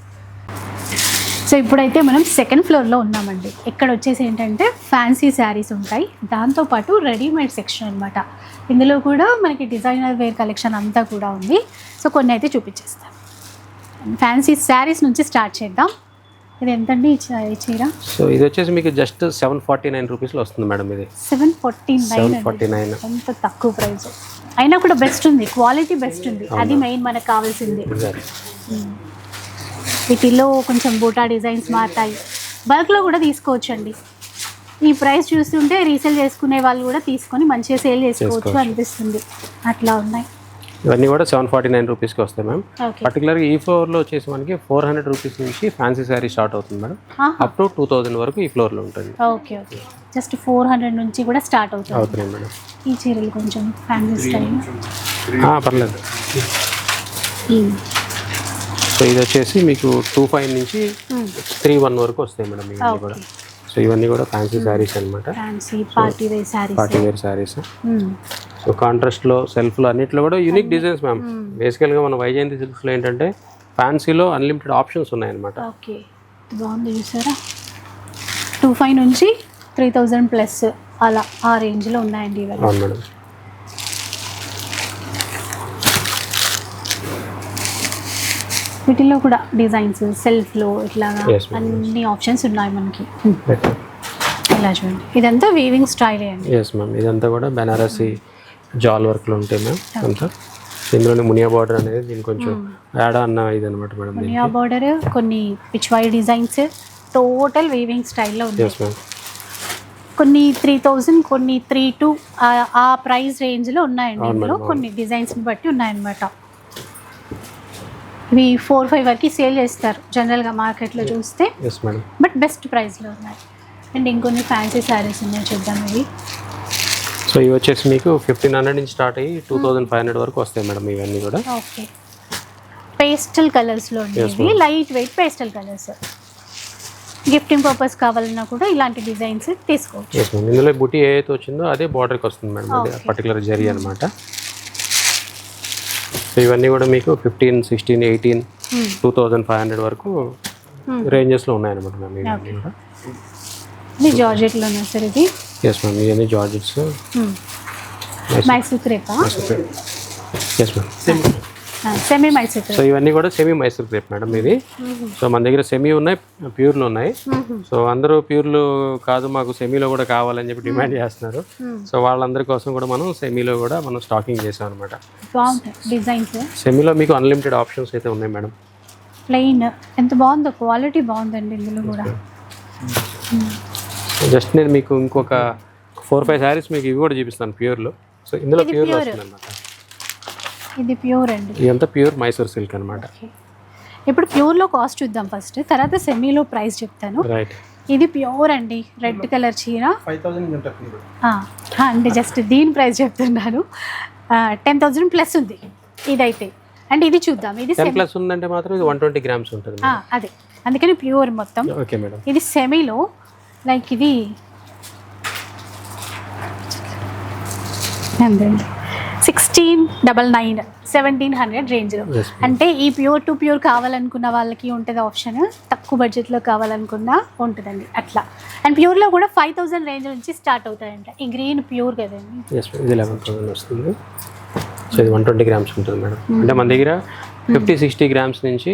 సో ఇప్పుడైతే మనం సెకండ్ ఫ్లోర్లో ఉన్నామండి. ఇక్కడ వచ్చేసి ఏంటంటే ఫ్యాన్సీ శారీస్ ఉంటాయి, దాంతోపాటు రెడీమేడ్ సెక్షన్ అనమాట. ఇందులో కూడా మనకి డిజైనర్ వేర్ కలెక్షన్ అంతా కూడా ఉంది. సో కొన్ని అయితే చూపించేస్తాం. ఫ్యాన్సీ శారీస్ నుంచి స్టార్ట్ చేద్దాం. ఇది ఎంతండి ఈ చీర? సో ఇది వచ్చేసి మీకు జస్ట్ 749 రూపీస్లో వస్తుంది మేడం. ఇది 749. ఎంత తక్కువ ప్రైస్ అయినా కూడా బెస్ట్ ఉంది, క్వాలిటీ బెస్ట్ ఉంది, అది మెయిన్ మనకు కావాల్సింది. వీటిల్లో కొంచెం బూటా డిజైన్స్ మారుతాయి, బల్క్లో కూడా తీసుకోవచ్చండి. ఈ ప్రైస్ చూస్తుంటే రీసేల్ చేసుకునే వాళ్ళు కూడా తీసుకొని మంచిగా సేల్ చేసుకోవచ్చు అనిపిస్తుంది. అట్లా ఉన్నాయి. ఇవన్నీ కూడా 749 రూపీస్కి వస్తాయి మ్యామ్. పర్టికులర్గా ఈ ఫ్లోర్లో వచ్చేసి మనకి 400 రూపీస్ నుంచి ఫ్యాన్సీ శారీ స్టార్ట్ అవుతుంది మేడం, అప్ టు 2000 వరకు ఈ ఫ్లోర్లో ఉంటుంది. ఓకే ఓకే, జస్ట్ 400 నుంచి కూడా స్టార్ట్ అవుతుంది మేడం. ఈ చీరలు కొంచెం ఫ్యాన్సీ స్టైల్ పర్లేదు. సో ఇది వచ్చేసి మీకు 25 నుంచి 31 వరకు వస్తాయి మేడం ఇవన్నీ కూడా. సో ఇవన్నీ కూడా ఫ్యాన్సీ శారీస్ అనమాట, పార్టీ వేర్ శారీస్. సో కాంట్రాస్ట్లో సెల్ఫ్లో అన్నిట్లో కూడా యూనిక్ డిజైన్స్ మ్యామ్. బేసికల్గా మన వైజయంతి సిల్క్స్లో ఏంటంటే ఫ్యాన్సీలో అన్లిమిటెడ్ ఆప్షన్స్ ఉన్నాయన్నమాట. ఓకే, బాగుంది చూసారా. 25 నుంచి 3000 ప్లస్ అలా ఆ రేంజ్లో ఉన్నాయండి ఇవన్నీ. అవును మేడం. వీటిలో కూడా డిజైన్స్ సెల్ఫ్లో ఇట్లాగా అన్ని ఆప్షన్స్ ఉన్నాయి మనకి. ఇలా చూడండి, ఇదంతా వీవింగ్ స్టైల్ అండి. Yes ma'am. ఇదంతా కూడా బెనారసి జాల్ వర్క్లో ఉంటాయి మ్యామ్. అంతా ఇందులోనే మునియా బార్డర్ అనేది దీనికి కొంచెం యాడ్ అన్న ఇది అనమాట మేడం. మునియా బార్డర్, కొన్ని పిచ్వాయి డిజైన్స్, టోటల్ వీవింగ్ స్టైల్లో ఉంది. Yes ma'am. కొన్ని 3000, కొన్ని 32 ఆ ప్రైస్ రేంజ్లో ఉన్నాయండి. ఇందులో కొన్ని డిజైన్స్ని బట్టి ఉన్నాయన్నమాట. ఇవి 4-5 వరకు సేల్ చేస్తారు జనరల్గా మార్కెట్లో చూస్తే, బట్ బెస్ట్ ప్రైస్లో ఉన్నాయి. అండ్ ఇంకొన్ని ఫ్యాన్సీ శారీస్ ఉన్నాయి, చూద్దాం ఇవి. సో ఇవి వచ్చేసి మీకు 1500 నుంచి స్టార్ట్ అయ్యి 2500 వరకు వస్తాయి మేడం ఇవన్నీ కూడా. ఓకే, పేస్టల్ కలర్స్లో ఉండేవి, light weight pastel colours. Gifting purpose కావాలన్నా కూడా ఇలాంటి డిజైన్స్ తీసుకోవచ్చు. ఇందులో బుటీ ఏదైతే వచ్చిందో అదే బార్డర్కి వస్తుంది మేడం, అది పర్టికులర్ జరీ అనమాట. సో ఇవన్నీ కూడా మీకు 15, 16, 18, 2500 వరకు రేంజెస్లో ఉన్నాయన్నమాట మ్యామ్ ఇవన్నీ కూడా. ఇది జార్జెట్లో ఉన్నాయి సార్ ఇది. ఎస్ మ్యామ్, ఇవన్నీ జార్జెట్స్. మైసూర్ క్రేపా? Yes ma'am, semi Mysore. So ఇవన్నీ కూడా సెమీ మైసూర్ క్రేప్ మేడం ఇది. సో మన దగ్గర సెమీ ఉన్నాయి, ప్యూర్లు ఉన్నాయి. సో అందరూ ప్యూర్లు కాదు, మాకు సెమీలో కూడా కావాలని చెప్పి డిమాండ్ చేస్తున్నారు. సో వాళ్ళందరి కోసం కూడా మనం సెమీలో కూడా మనం స్టాకింగ్ చేసాం అనమాట. డిజైన్స్ సెమీలో మీకు అన్లిమిటెడ్ ఆప్షన్స్ అయితే ఉన్నాయి మేడం. ప్లెయిన్ ఎంత బాగుందో, క్వాలిటీ బాగుందండి ఇందులో కూడా. జస్ట్ నేను మీకు ఇంకొక 4-5 శారీస్ మీకు ఇవి కూడా చూపిస్తాను ప్యూర్లో. సో ఇందులో ఇది ప్యూర్లో pure. వస్తుంది అనమాట. ఇది ప్యూర్ అండి. ఇదంతా ప్యూర్ మైసూర్ సిల్క్ అనమాట. ఇప్పుడు ప్యూర్లో కాస్ట్ చూద్దాం ఫస్ట్, తర్వాత సెమీలో ప్రైస్ చెప్తాను. రైట్. ఇది ప్యూర్ అండి, రెడ్ కలర్ చీర. 5000 ఉంటుంది. అంటే జస్ట్ దీని ప్రైస్ చెప్తున్నాను. 10,000 ప్లస్ ఉంది ఇదైతే. అండ్ ఇది చూద్దాం, ఇది 10 ప్లస్ ఉందంటే మాత్రం ఇది 120 గ్రామ్స్ ఉంటుంది. అదే అందుకని ప్యూర్ మొత్తం. Okay madam. ఇది సెమీలో లైక్ ఇది అంతండి 1699 1700 రేంజ్లో. Yes, అంటే ఈ ప్యూర్ టు ప్యూర్ కావాలనుకున్న వాళ్ళకి ఉంటుంది ఆప్షన్, తక్కువ బడ్జెట్లో కావాలనుకున్నా ఉంటుందండి అట్లా. అండ్ ప్యూర్లో కూడా 5000 రేంజ్ నుంచి స్టార్ట్ అవుతాయంట. ఈ గ్రీన్ ప్యూర్ కదండి. ఎస్, ఇది 11,000 వస్తుంది. సో ఇది 120 గ్రామ్స్ ఉంటుంది మేడం. అంటే మన దగ్గర 50-60 గ్రామ్స్ నుంచి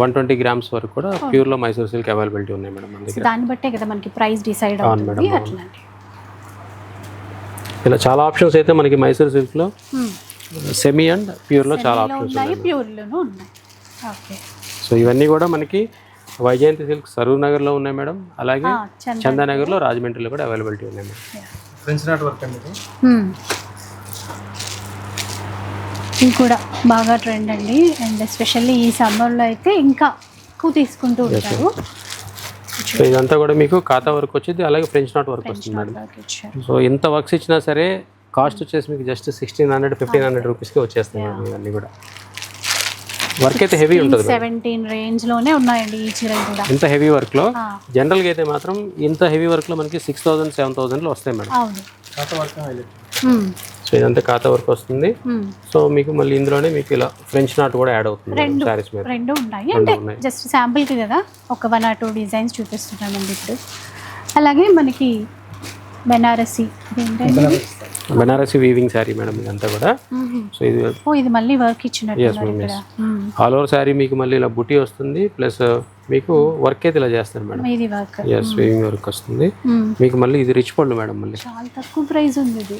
120 గ్రామ్స్ వరకు కూడా ప్యూర్లో మైసూర్ సిల్క్ అవైలబిలిటీ ఉన్నాయి మేడం మన దగ్గర. దాన్ని బట్టే కదా మనకి ప్రైస్ డిసైడ్ అవును అవుతుంది. మేడం, అట్లాంటి ఇలా చాలా ఆప్షన్స్ అయితే మనకి మైసూర్ సిల్క్లో సెమీ అండ్ ప్యూర్లో చాలా ఆప్షన్స్ ఉన్నాయి, ఉన్నాయి. ప్యూర్లోనూ ఉన్నాయి. ఓకే. సో ఇవన్నీ కూడా మనకి వైజయంతి సిల్క్ సరూర్ నగర్లో ఉన్నాయి మేడం. అలాగే చందానగర్లో, రాజమండ్రిలో కూడా అవైలబిలిటీ ఉన్నాయి మేడం. ఫ్రెంచ్ నాట్ వర్క్ అండి ఇది. ఇది కూడా బాగా ట్రెండ్ అండి. అండ్ ఎస్పెషల్లీ ఈ సమ్మర్లో అయితే ఇంకా ఎక్కువ తీసుకుంటూ ఉంటారు. సో ఇదంతా కూడా మీకు ఖాతా వర్క్ వచ్చింది, అలాగే ఫ్రెంచ్ నాట్ వర్క్ వస్తుంది మేడం. సో ఎంత వర్క్స్ ఇచ్చినా సరే కాస్ట్ వచ్చేసి మీకు జస్ట్ 1600-1500 రూపీస్కి వచ్చేస్తాయి మేడం. ఇవన్నీ కూడా వర్క్ అయితే హెవీ ఉంటుంది. 17 రేంజ్లోనే ఉన్నాయండి ఈ చీరలు కూడా. ఇంత హెవీ వర్క్లో జనరల్గా అయితే మాత్రం ఇంత హెవీ వర్క్లో మనకి 6000-7000లో వస్తాయి మేడం. అవును. కాత వర్క్ హైలైట్. సో ఇదంతా ఖాతా వర్క్ వస్తుంది. సో మీకు మళ్ళీ ఇందులోనే మీకు ఇలా ఫ్రెంచ్ నాట్ కూడా యాడ్ అవుతుంది సారీస్ మీద. రెండు ఉన్నాయి. అంటే జస్ట్ శాంపుల్కి కదా ఒక 1 or 2 డిజైన్స్ చూపిస్తున్నామండి ఇప్పుడు. అలాగే మనకి బెనారసి, బెనారసి వీవింగ్ శారీ మేడం ఇదంతా కూడా. సో ఇది ఇది మళ్ళీ వర్క్ ఇచ్చినట్టు ఆల్ ఓవర్ శారీ మీకు మళ్ళీ ఇలా బుటీ వస్తుంది, ప్లస్ మీకు వర్క్ అయితే ఇలా చేస్తారు మేడం. ఇది వర్క్, ఎస్, వీవింగ్ వర్క్ వస్తుంది మీకు. మళ్ళీ ఇది రిచ్ పళ్ళు మేడం, మళ్ళీ చాలా తక్కువ ప్రైస్ ఉంది ఇది.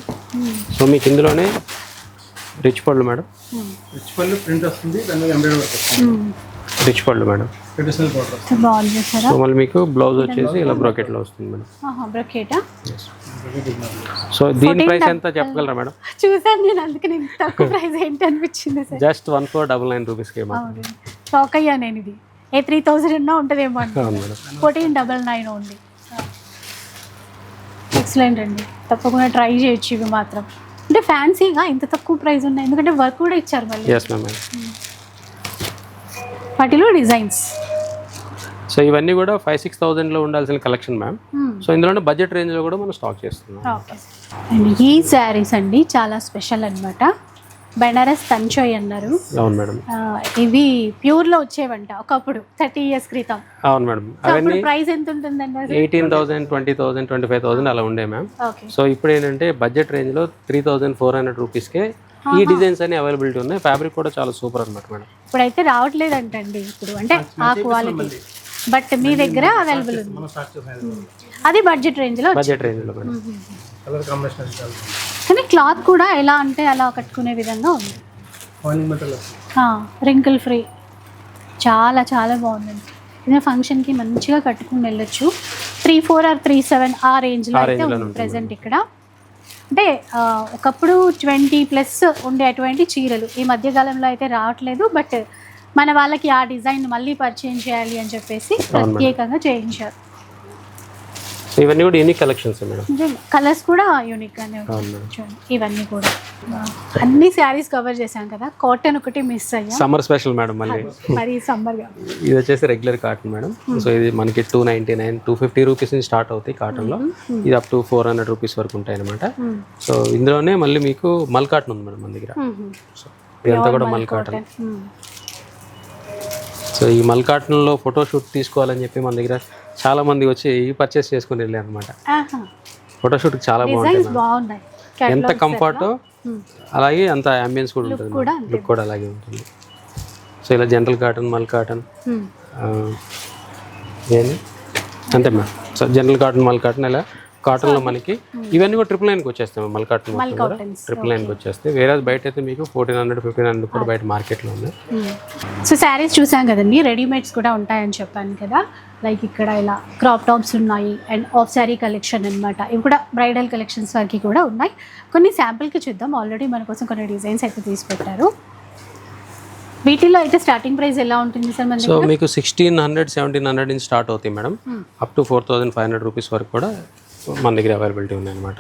సో మీకు ఇందులోనే రిచ్ పళ్ళు మేడం. రిచ్ పళ్ళు ప్రింట్ వస్తుంది, దాని మీద ఎంబ్రాయిడరీ వర్క్ వస్తుంది. రిచ్ పళ్ళు మేడం, ట్రెడిషనల్ బార్డర్. బాగుంది చూసారా. సో మళ్ళీ మీకు బ్లౌజ్ వచ్చేసి ఇలా బ్రోకెట్లో వస్తుంది మేడం. బ్రోకెటా. సో దీని ప్రైస్ ఎంత చెప్పగలరా మేడం? చూసాను నేను, అందుకని తక్కువ ప్రైస్ ఏంటి అనిపించింది సార్. జస్ట్ 1499 రూపీస్కి. షాక్ అయ్యా నేను. ఇది 3000 ఉన్నా ఉంటుందేమో అంటే మేడం. 1499 ఓన్లీ. ఎక్సలెంట్ అండి, తప్పకుండా ట్రై చేయొచ్చు ఇవి మాత్రం. అంటే ఫ్యాన్సీగా ఇంత తక్కువ ప్రైస్ ఉన్నాయి, ఎందుకంటే వర్క్ కూడా ఇచ్చారు మళ్ళీ. Yes ma'am. వాటిలో డిజైన్స్. సో ఇవన్నీ కూడా 5-6,000లో ఉండాల్సిన కలెక్షన్ మ్యామ్. సో ఇందులోనే బడ్జెట్ రేంజ్లో కూడా మనం స్టాక్ చేస్తున్నాం. ఓకే. అండ్ ఈ శారీస్ అండి చాలా స్పెషల్ అన్నమాట. బెనారస్ తంచోయ్ అన్నారు. అవును మేడం. ఇవి ప్యూర్లో వచ్చేవంట ఒకప్పుడు 30 years క్రితం. అవును మేడం. అవన్నీ ప్రైస్ ఎంత ఉంటుందండి? 18,000, 20,000, 25,000 అలా ఉండే మ్యామ్. ఓకే. సో ఇప్పుడు ఏంటంటే బడ్జెట్ రేంజ్లో 3,400 రూపీస్కే ఈ డిజైన్స్ అన్ని అవైలబిలిటీ ఉన్నాయి. ఫ్యాబ్రిక్ కూడా చాలా సూపర్ అనమాట మేడం. ఇప్పుడైతే రావట్లేదంటండి ఇప్పుడు, అంటే ఆ క్వాలిటీ, బట్ మీ దగ్గర అవైలబుల్ ఉంది. అది బడ్జెట్ రేంజ్లో. బడ్జెట్ రేంజ్లో మేడం. కలర్ కాంబినేషన్ కానీ క్లాత్ కూడా ఎలా అంటే అలా కట్టుకునే విధంగా ఉంది. రింకిల్ ఫ్రీ, చాలా చాలా బాగుందండి. ఇది ఫంక్షన్కి మంచిగా కట్టుకుని వెళ్ళొచ్చు. 3-4 or 3-7 ఆ రేంజ్లో అయితే ఉంది ప్రెసెంట్ ఇక్కడ. అంటే ఒకప్పుడు 20+ ఉండే అటువంటి చీరలు ఈ మధ్యకాలంలో అయితే రావట్లేదు. బట్ మన వాళ్ళకి ఆ డిజైన్ మళ్ళీ పరిచయం చేయాలి అని చెప్పేసి ప్రత్యేకంగా చేయించారు. సో ఇవన్నీ కూడా యూనిక్ కలెక్షన్స్ మేడం. కలర్స్ కూడా యూనిక్గానే ఉంటాయి. ఇవన్నీ కూడా అన్ని శారీస్ కవర్ చేశాం కదా, కాటన్ ఒకటి మిస్ అయ్యా. Summer special madam. మళ్ళీ మరి సమ్మర్గా ఇది వచ్చేసి రెగ్యులర్ కాటన్ మేడం. సో ఇది మనకి 299, 250 రూపీస్ నుంచి స్టార్ట్ అవుతాయి కాటన్లో. ఇది అప్ టు 400 రూపీస్ వరకు ఉంటాయి అనమాట. సో ఇందులోనే మళ్ళీ మీకు మల్ కాటన్ ఉంది మేడం మన దగ్గర. సో ఇదంతా కూడా మల్ కాటన్. సో ఈ మల్ కాటన్లో ఫోటోషూట్ తీసుకోవాలని చెప్పి మన దగ్గర చాలా మంది వచ్చి పర్చేస్ చేసుకుని వెళ్ళారు అనమాట. ఫోటోషూట్కి చాలా బాగుంటాయి. ఎంత కంఫర్టో అలాగే అంత అంబియన్స్ కూడా ఉంటుంది, లుక్ కూడా అలాగే ఉంటుంది. సో ఇలా జనరల్ కాటన్, మల్ కాటన్ ఏంటి అంతే మ్యామ్. సో జనరల్ కాటన్, మల్ కాటన్ ఇలా కాటన్లో మనకి ఇవన్నీ కూడా 999కి వచ్చేస్తాయి మల్ కాటన్ మొత్తం కూడా కాటన్స్ 999కి వచ్చేస్తాయి. వేరే బయట అయితే మీకు 1400 1500 కూడా బయట మార్కెట్లో ఉంది. సో శారీస్ చూసాం కదండి, రెడీమేడ్స్ కూడా ఉంటాయని చెప్పాను కదా. లైక్ ఇక్కడ ఇలా క్రాప్ టాప్స్ ఉన్నాయి అండ్ ఆఫ్ శారీ కలెక్షన్ అనమాట. ఇవి కూడా బ్రైడల్ కలెక్షన్స్ వరకు కూడా ఉన్నాయి. కొన్ని శాంపుల్కి చూద్దాం. ఆల్రెడీ మన కోసం కొన్ని డిజైన్స్ అయితే తీసి పెట్టారు. వీటిలో అయితే స్టార్టింగ్ ప్రైస్ ఎలా ఉంటుంది సార్ మన సో మీకు 1600 1700 నుంచి స్టార్ట్ అవుతాయి మేడం. అప్ టు 4500 రూపీస్ వరకు కూడా మన దగ్గర అవైలబిలిటీ ఉంది అనమాట.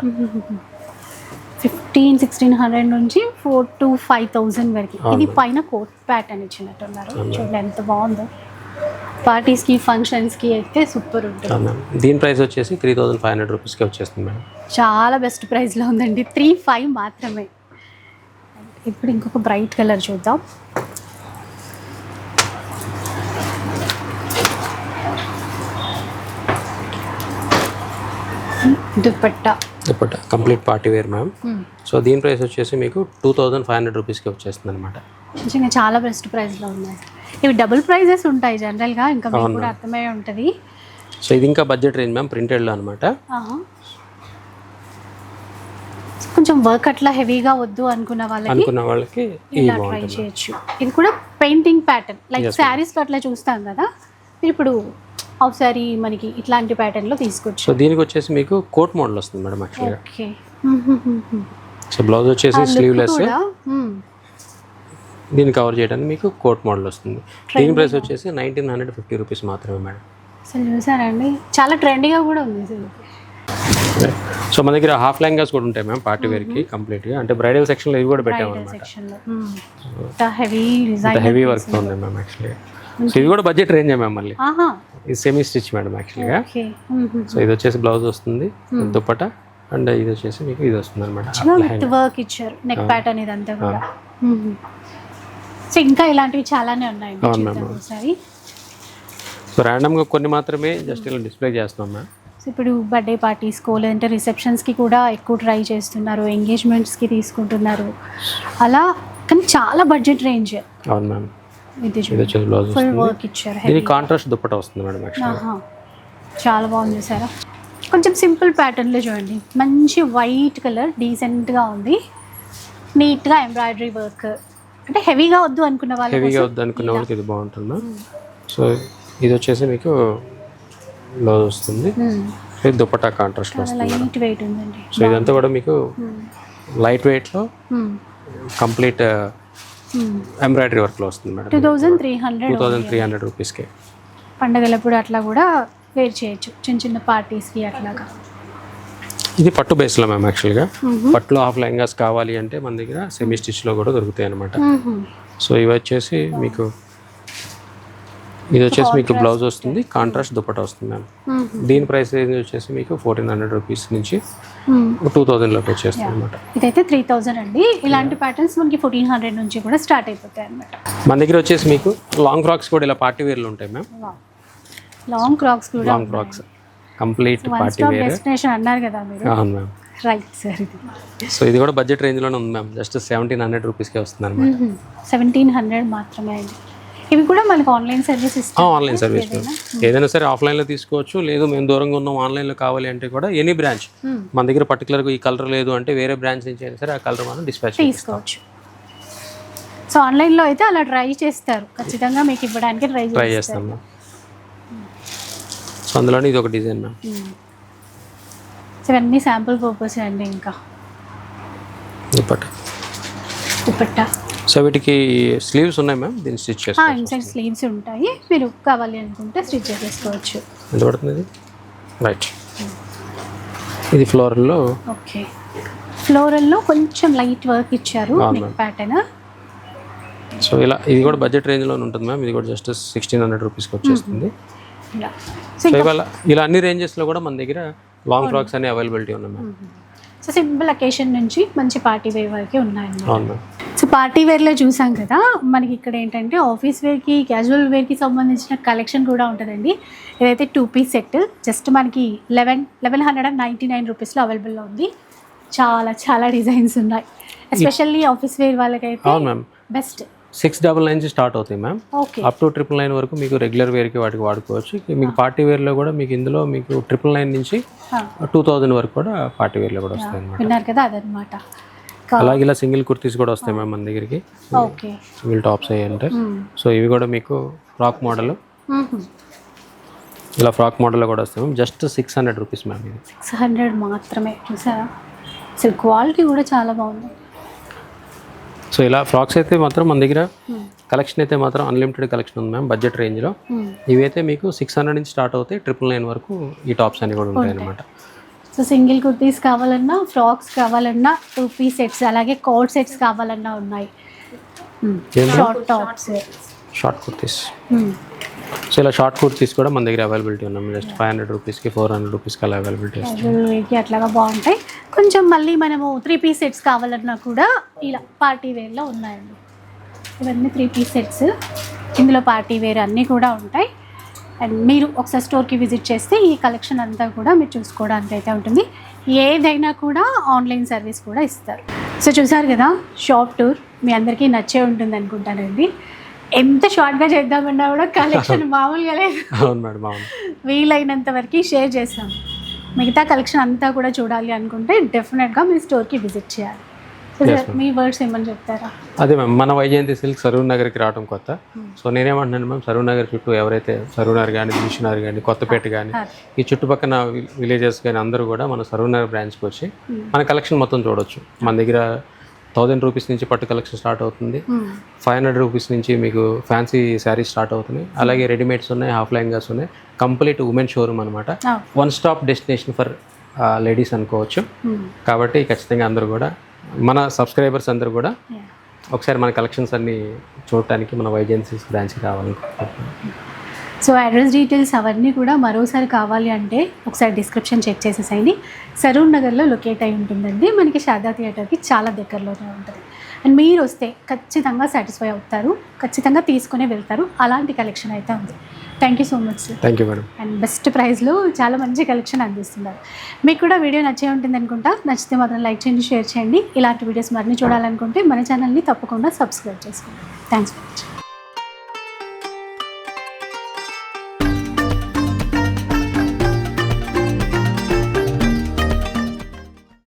1600 నుంచి 4 to 5000 వరకు. ఇది పైన కోట్ ప్యాటర్న్ ఇచ్చినట్టున్నారు. చూడండి ఎంత బాగుందో. పార్టీస్కి ఫంక్షన్స్కి అయితే సూపర్ ఉంటుంది. దీని ప్రైస్ వచ్చేసి 3500 రూపీస్కి వచ్చేస్తుంది మేడం. చాలా బెస్ట్ ప్రైస్లో ఉందండి. 35 మాత్రమే. ఇప్పుడు ఇంకొక బ్రైట్ కలర్ చూద్దాం. Dupatta complete party wear ma'am. So దీని ప్రైస్ వచ్చేసి మీకు 2500 రూపీస్కి వచ్చేస్తుంది అనమాట. నిజంగా చాలా బెస్ట్ ప్రైస్లో ఉన్నాయి. ఇవి డబుల్ ప్రైజెస్ ఉంటాయి జనరల్గా, ఇంకా మీకు కూడా అర్థమై ఉంటుంది. సో ఇది ఇంకా బడ్జెట్ రేంజ్ మ్యామ్, ప్రింటెడ్లో అనమాట. కొంచెం వర్క్ అట్లా హెవీగా వద్దు అనుకున్న వాళ్ళకి ఇలా ట్రై చేయొచ్చు. ఇది కూడా పెయింటింగ్ ప్యాటర్న్ లైక్ శారీస్లో అట్లా చూస్తాం కదా, ఇప్పుడు హాఫ్ శారీ మనకి ఇట్లాంటి ప్యాటర్న్లో తీసుకోవచ్చు. సో దీనికి వచ్చేసి మీకు కోట్ మోడల్ వస్తుంది మేడం యాక్చువల్గా. ఓకే. సో బ్లౌజ్ వచ్చేసి స్లీవ్లెస్, దీన్ని కవర్ చేయడానికి మీకు కోట్ మోడల్ వస్తుంది. దీని ప్రైస్ వచ్చేసి 1950 రూపీస్ మాత్రమే మేడం. అసలు చూసారండి, చాలా ట్రెండీగా కూడా ఉంది. సో మన దగ్గర హాఫ్ లెహంగాస్ కూడా ఉంటాయి మ్యామ్ పార్టీ వేర్కి కంప్లీట్గా. అంటే బ్రైడల్ సెక్షన్లో ఇవి కూడా పెట్టాము అనమాట. హెవీ వర్క్ ఉంది మ్యామ్ యాక్చువల్గా. సో ఇది కూడా బడ్జెట్ రేంజ్ మ్యామ్. మళ్ళీ ఇది సెమీ స్టిచ్ మేడం యాక్చువల్గా. సో ఇది వచ్చేసి బ్లౌజ్ వస్తుంది, దుపట్టా, అండ్ ఇది వచ్చేసి మీకు ఇది వస్తుంది అనమాట. వర్క్ ఇచ్చారు నెక్ ప్యాటర్న్ ఇదంతా కూడా. సో ఇంకా ఇలాంటివి చాలానే ఉన్నాయి. సో ర్యాండమ్గా కొన్ని మాత్రమే జస్ట్ ఇలా డిస్ప్లే చేస్తున్నాం మ్యామ్. సో ఇప్పుడు బర్త్డే పార్టీస్కో లేదంటే రిసెప్షన్స్కి కూడా ఎక్కువ ట్రై చేస్తున్నారు, ఎంగేజ్మెంట్స్కి తీసుకుంటున్నారు అలా. కానీ చాలా బడ్జెట్ రేంజ్. అవును మ్యామ్. ఇది బ్లౌజ్ ఫుల్ వర్క్ ఇచ్చారు. ఇది కాంట్రాస్ట్ దుపట్టా వస్తుంది మేడం యాక్చువల్గా. చాలా బాగుంది చూసారా. కొంచెం సింపుల్ ప్యాటర్న్లో చూడండి, మంచి వైట్ కలర్ డీసెంట్గా ఉంది. నీట్గా ఎంబ్రాయిడరీ వర్క్. అంటే హెవీగా వద్దు అనుకున్న వాళ్ళకి ఇది బాగుంటుంది మ్యామ్. సో ఇది వచ్చేసి మీకు బ్లౌజ్ వస్తుంది, ఇది దుపట్టా కాంట్రాస్ట్లో వస్తుంది. లైట్ వెయిట్ ఉందండి. సో ఇదంతా కూడా మీకు లైట్ వెయిట్లో కంప్లీట్ ఎంబ్రాయిడరీ వర్క్లో వస్తుంది మేడం. 2300 రూపీస్కి. పండగలప్పుడు అట్లా కూడా వేర్ చేయొచ్చు, చిన్న చిన్న పార్టీస్కి అట్లాగా. ఇది పట్టు బేస్లో మ్యామ్ యాక్చువల్గా. పట్టులో హాఫ్ లెహంగాస్ కావాలి అంటే మన దగ్గర సెమీ స్టిచ్లో కూడా దొరుకుతాయి అనమాట. సో ఇవి వచ్చేసి మీకు ఇది వచ్చేసి మీకు బ్లౌజ్ వస్తుంది, కాంట్రాస్ట్ దుపట్టా వస్తుంది మ్యామ్. దీని ప్రైస్ రేంజ్ వచ్చేసి మీకు 1400 రూపీస్ నుంచి 2000లోకి వచ్చేస్తుంది అనమాట. ఇదైతే 3000 అండి. ఇలాంటి ప్యాటర్న్స్ మనకి 1400 నుంచి కూడా స్టార్ట్ అయిపోతాయి అనమాట. మన దగ్గర వచ్చేసి మీకు లాంగ్ ఫ్రాక్స్ కూడా ఇలా పార్టీ వేర్లు ఉంటాయి మ్యామ్. లాంగ్ ఫ్రాక్స్ కూడా, long frocks complete party wear destination అన్నారు కదా మీరు. అవును మ్యామ్. Right sir. సో ఇది కూడా బడ్జెట్ రేంజ్లోనే ఉంది మ్యామ్. జస్ట్ 1700 రూపీస్కే వస్తుంది అనమాట. 1700 మాత్రమే అండి. ఇవి కూడా మనకి ఆన్లైన్ సర్వీస్ ఇస్తాం. ఆన్లైన్ సర్వీస్ ఏదైనా సరే ఆఫ్లైన్లో తీసుకోవచ్చు, లేదు మేము దూరంగా ఉన్నాం ఆన్లైన్లో కావాలి అంటే కూడా ఎనీ బ్రాంచ్ మన దగ్గర పర్టికులర్గా ఈ కలర్ లేదు అంటే వేరే బ్రాంచ్ నుంచి అయినా సరే ఆ కలర్ మనం డిస్పాచ్ తీసుకోవచ్చు. సో ఆన్లైన్లో అయితే అలా ట్రై చేస్తారు, ఖచ్చితంగా మీకు ఇవ్వడానికి ట్రై చేస్తాం. సో అందులోనే ఇది ఒక డిజైన్ మ్యామ్. సో ఇవన్నీ శాంపుల్ పర్పస్ అండి. ఇంకా దుపట్టా. సో వీటికి స్లీవ్స్ ఉన్నాయి మ్యామ్, దీన్ని స్టిచ్ చేసుకోవచ్చు. ఇన్సైడ్ స్లీవ్స్ ఉంటాయి, మీరు కావాలి అనుకుంటే స్టిచ్ చేసేసుకోవచ్చు. ఎంత పడుతుంది ఇది? రైట్. ఇది ఫ్లోరల్లో. ఓకే, ఫ్లోరల్లో కొంచెం లైట్ వర్క్ ఇచ్చారు నెక్ ప్యాటర్న్. సో ఇలా ఇది కూడా బడ్జెట్ రేంజ్లో ఉంటుంది మ్యామ్. ఇది కూడా జస్ట్ 1600 రూపీస్కి వచ్చేస్తుంది. సో ఇవాళ ఇలా అన్ని రేంజెస్లో కూడా మన దగ్గర లాంగ్ ఫ్రాక్స్ అనే అవైలబిలిటీ ఉన్నాయి మ్యామ్. సో సింపుల్ అకేషన్ నుంచి మంచి పార్టీ వేర్ వరకు ఉన్నాయి. అవును. సో పార్టీ వేర్లో చూసాం కదా, మనకి ఇక్కడ ఏంటంటే ఆఫీస్ వేర్కి క్యాజువల్ వేర్కి సంబంధించిన కలెక్షన్ కూడా ఉంటుందండి. ఇదైతే 2 పీస్ సెట్ జస్ట్ మనకి 1199 రూపీస్లో అవైలబుల్లో ఉంది. చాలా చాలా డిజైన్స్ ఉన్నాయి, ఎస్పెషల్లీ ఆఫీస్ వేర్ వాళ్ళకైతే బెస్ట్. 699 నుంచి స్టార్ట్ అవుతాయి మ్యామ్. ఓకే అప్ టు 999 వరకు మీకు రెగ్యులర్ వేర్కి వాటికి వాడుకోవచ్చు. మీకు పార్టీ వేర్లో కూడా మీకు ఇందులో మీకు 999 నుంచి 2000 వరకు కూడా పార్టీ వేర్లో కూడా వస్తాయి అనమాట. విన్నారు కదా, అదనమాట. అలాగే ఇలా సింగిల్ కుర్తీస్ కూడా వస్తాయి మ్యామ్ మన దగ్గరికి. ఓకే సింగిల్ టాప్స్ అయ్యి అంటే సో ఇవి కూడా మీకు ఫ్రాక్ మోడల్, ఇలా ఫ్రాక్ మోడల్లో కూడా వస్తాయి మ్యామ్. Just 600 rupees ma'am. ఇది 600 మాత్రమే. చూసారా, అసలు క్వాలిటీ కూడా చాలా బాగుంది. సో ఇలా ఫ్రాక్స్ అయితే మాత్రం మన దగ్గర కలెక్షన్ అయితే మాత్రం అన్లిమిటెడ్ కలెక్షన్ ఉంది మ్యామ్ బడ్జెట్ రేంజ్లో. ఇవైతే మీకు 600 నుంచి స్టార్ట్ అవుతాయి, 999 వరకు ఈ టాప్స్ అన్ని కూడా ఉంటాయి అనమాట. సో సింగిల్ కుర్తీస్ కావాలన్నా, ఫ్రాక్స్ కావాలన్నా, 2 పీస్ సెట్స్, అలాగే కోట్ సెట్స్ కావాలన్నా ఉన్నాయి. Short tops, short kurtis. So ఇలా షార్ట్ కుర్తీస్ కూడా మన దగ్గర అవైలబిలిటీ ఉన్నాం. జస్ట్ 500 రూపీస్కి 400 రూపీస్కి అలా అవైలబిలిటీ వస్తుంది. అట్లాగా బాగుంటాయి. కొంచెం మళ్ళీ మనము 3 పీస్ సెట్స్ కావాలన్నా కూడా ఇలా పార్టీ వేర్లో ఉన్నాయండి. ఇవన్నీ 3 పీస్ సెట్స్, ఇందులో పార్టీ వేర్ అన్నీ కూడా ఉంటాయి. అండ్ మీరు ఒకసారి స్టోర్కి విజిట్ చేస్తే ఈ కలెక్షన్ అంతా కూడా మీరు చూసుకోవడానికి అయితే ఉంటుంది. ఏదైనా కూడా ఆన్లైన్ సర్వీస్ కూడా ఇస్తారు. సో చూసారు కదా షాప్ టూర్, మీ అందరికీ నచ్చే ఉంటుంది అనుకుంటానండి. ఎంత షార్ట్గా చేద్దామన్నా కూడా కలెక్షన్ మామూలుగా లేదు. అవును మేడం, అవును. వీలైనంత వరకు షేర్ చేస్తాం. మిగతా కలెక్షన్ అంతా కూడా చూడాలి అనుకుంటే డెఫినెట్గా మీ స్టోర్కి విజిట్ చేయాలి. మీ వర్డ్స్ ఏమని చెప్తారా? అదే మ్యామ్, మన వైజయంతి సిల్క్ సరూర్ నగర్కి రావడం కొత్త. సో నేనేమంటున్నాను మ్యామ్, సరూర్ నగర్ చుట్టూ ఎవరైతే సరూర్ నగర్ కానీ, దిల్షునగర్ కానీ, కొత్తపేట కానీ, ఈ చుట్టుపక్కల విలేజెస్ కానీ అందరూ కూడా మన సరూర్ నగర్ బ్రాంచ్కి వచ్చి మన కలెక్షన్ మొత్తం చూడొచ్చు. మన దగ్గర 1000 రూపీస్ నుంచి పట్టు కలెక్షన్ స్టార్ట్ అవుతుంది. 500 రూపీస్ నుంచి మీకు ఫ్యాన్సీ శారీస్ స్టార్ట్ అవుతున్నాయి. అలాగే రెడీమేడ్స్ ఉన్నాయి, హాఫ్ లెహంగాస్ ఉన్నాయి. కంప్లీట్ ఉమెన్ షోరూమ్ అనమాట. 1 స్టాప్ డెస్టినేషన్ ఫర్ లేడీస్ అనుకోవచ్చు. కాబట్టి ఖచ్చితంగా అందరూ కూడా మన సబ్స్క్రైబర్స్ అందరూ కూడా ఒకసారి మన కలెక్షన్స్ అన్ని చూడటానికి మన వైజయంతి బ్రాంచ్కి రావాలనుకుంటున్నాను. సో అడ్రస్ డీటెయిల్స్ అవన్నీ కూడా మరోసారి కావాలి అంటే ఒకసారి డిస్క్రిప్షన్ చెక్ చేసేసేయండి. సరూర్ నగర్లో లొకేట్ అయి ఉంటుందండి. మనకి శారదా థియేటర్కి చాలా దగ్గరలోనే ఉంటుంది. అండ్ మీరు వస్తే ఖచ్చితంగా సాటిస్ఫై అవుతారు, ఖచ్చితంగా తీసుకునే వెళ్తారు. అలాంటి కలెక్షన్ అయితే ఉంది. Thank you so much sir. Thank you madam. And best ప్రైస్లో చాలా మంచి కలెక్షన్ అందిస్తున్నారు. మీకు కూడా వీడియో నచ్చే ఉంటుంది అనుకుంటా. నచ్చితే మాత్రం లైక్ చేయండి, షేర్ చేయండి. ఇలాంటి వీడియోస్ మరిన్ని చూడాలనుకుంటే మన ఛానల్ని తప్పకుండా సబ్స్క్రైబ్ చేసుకోండి. థ్యాంక్స్.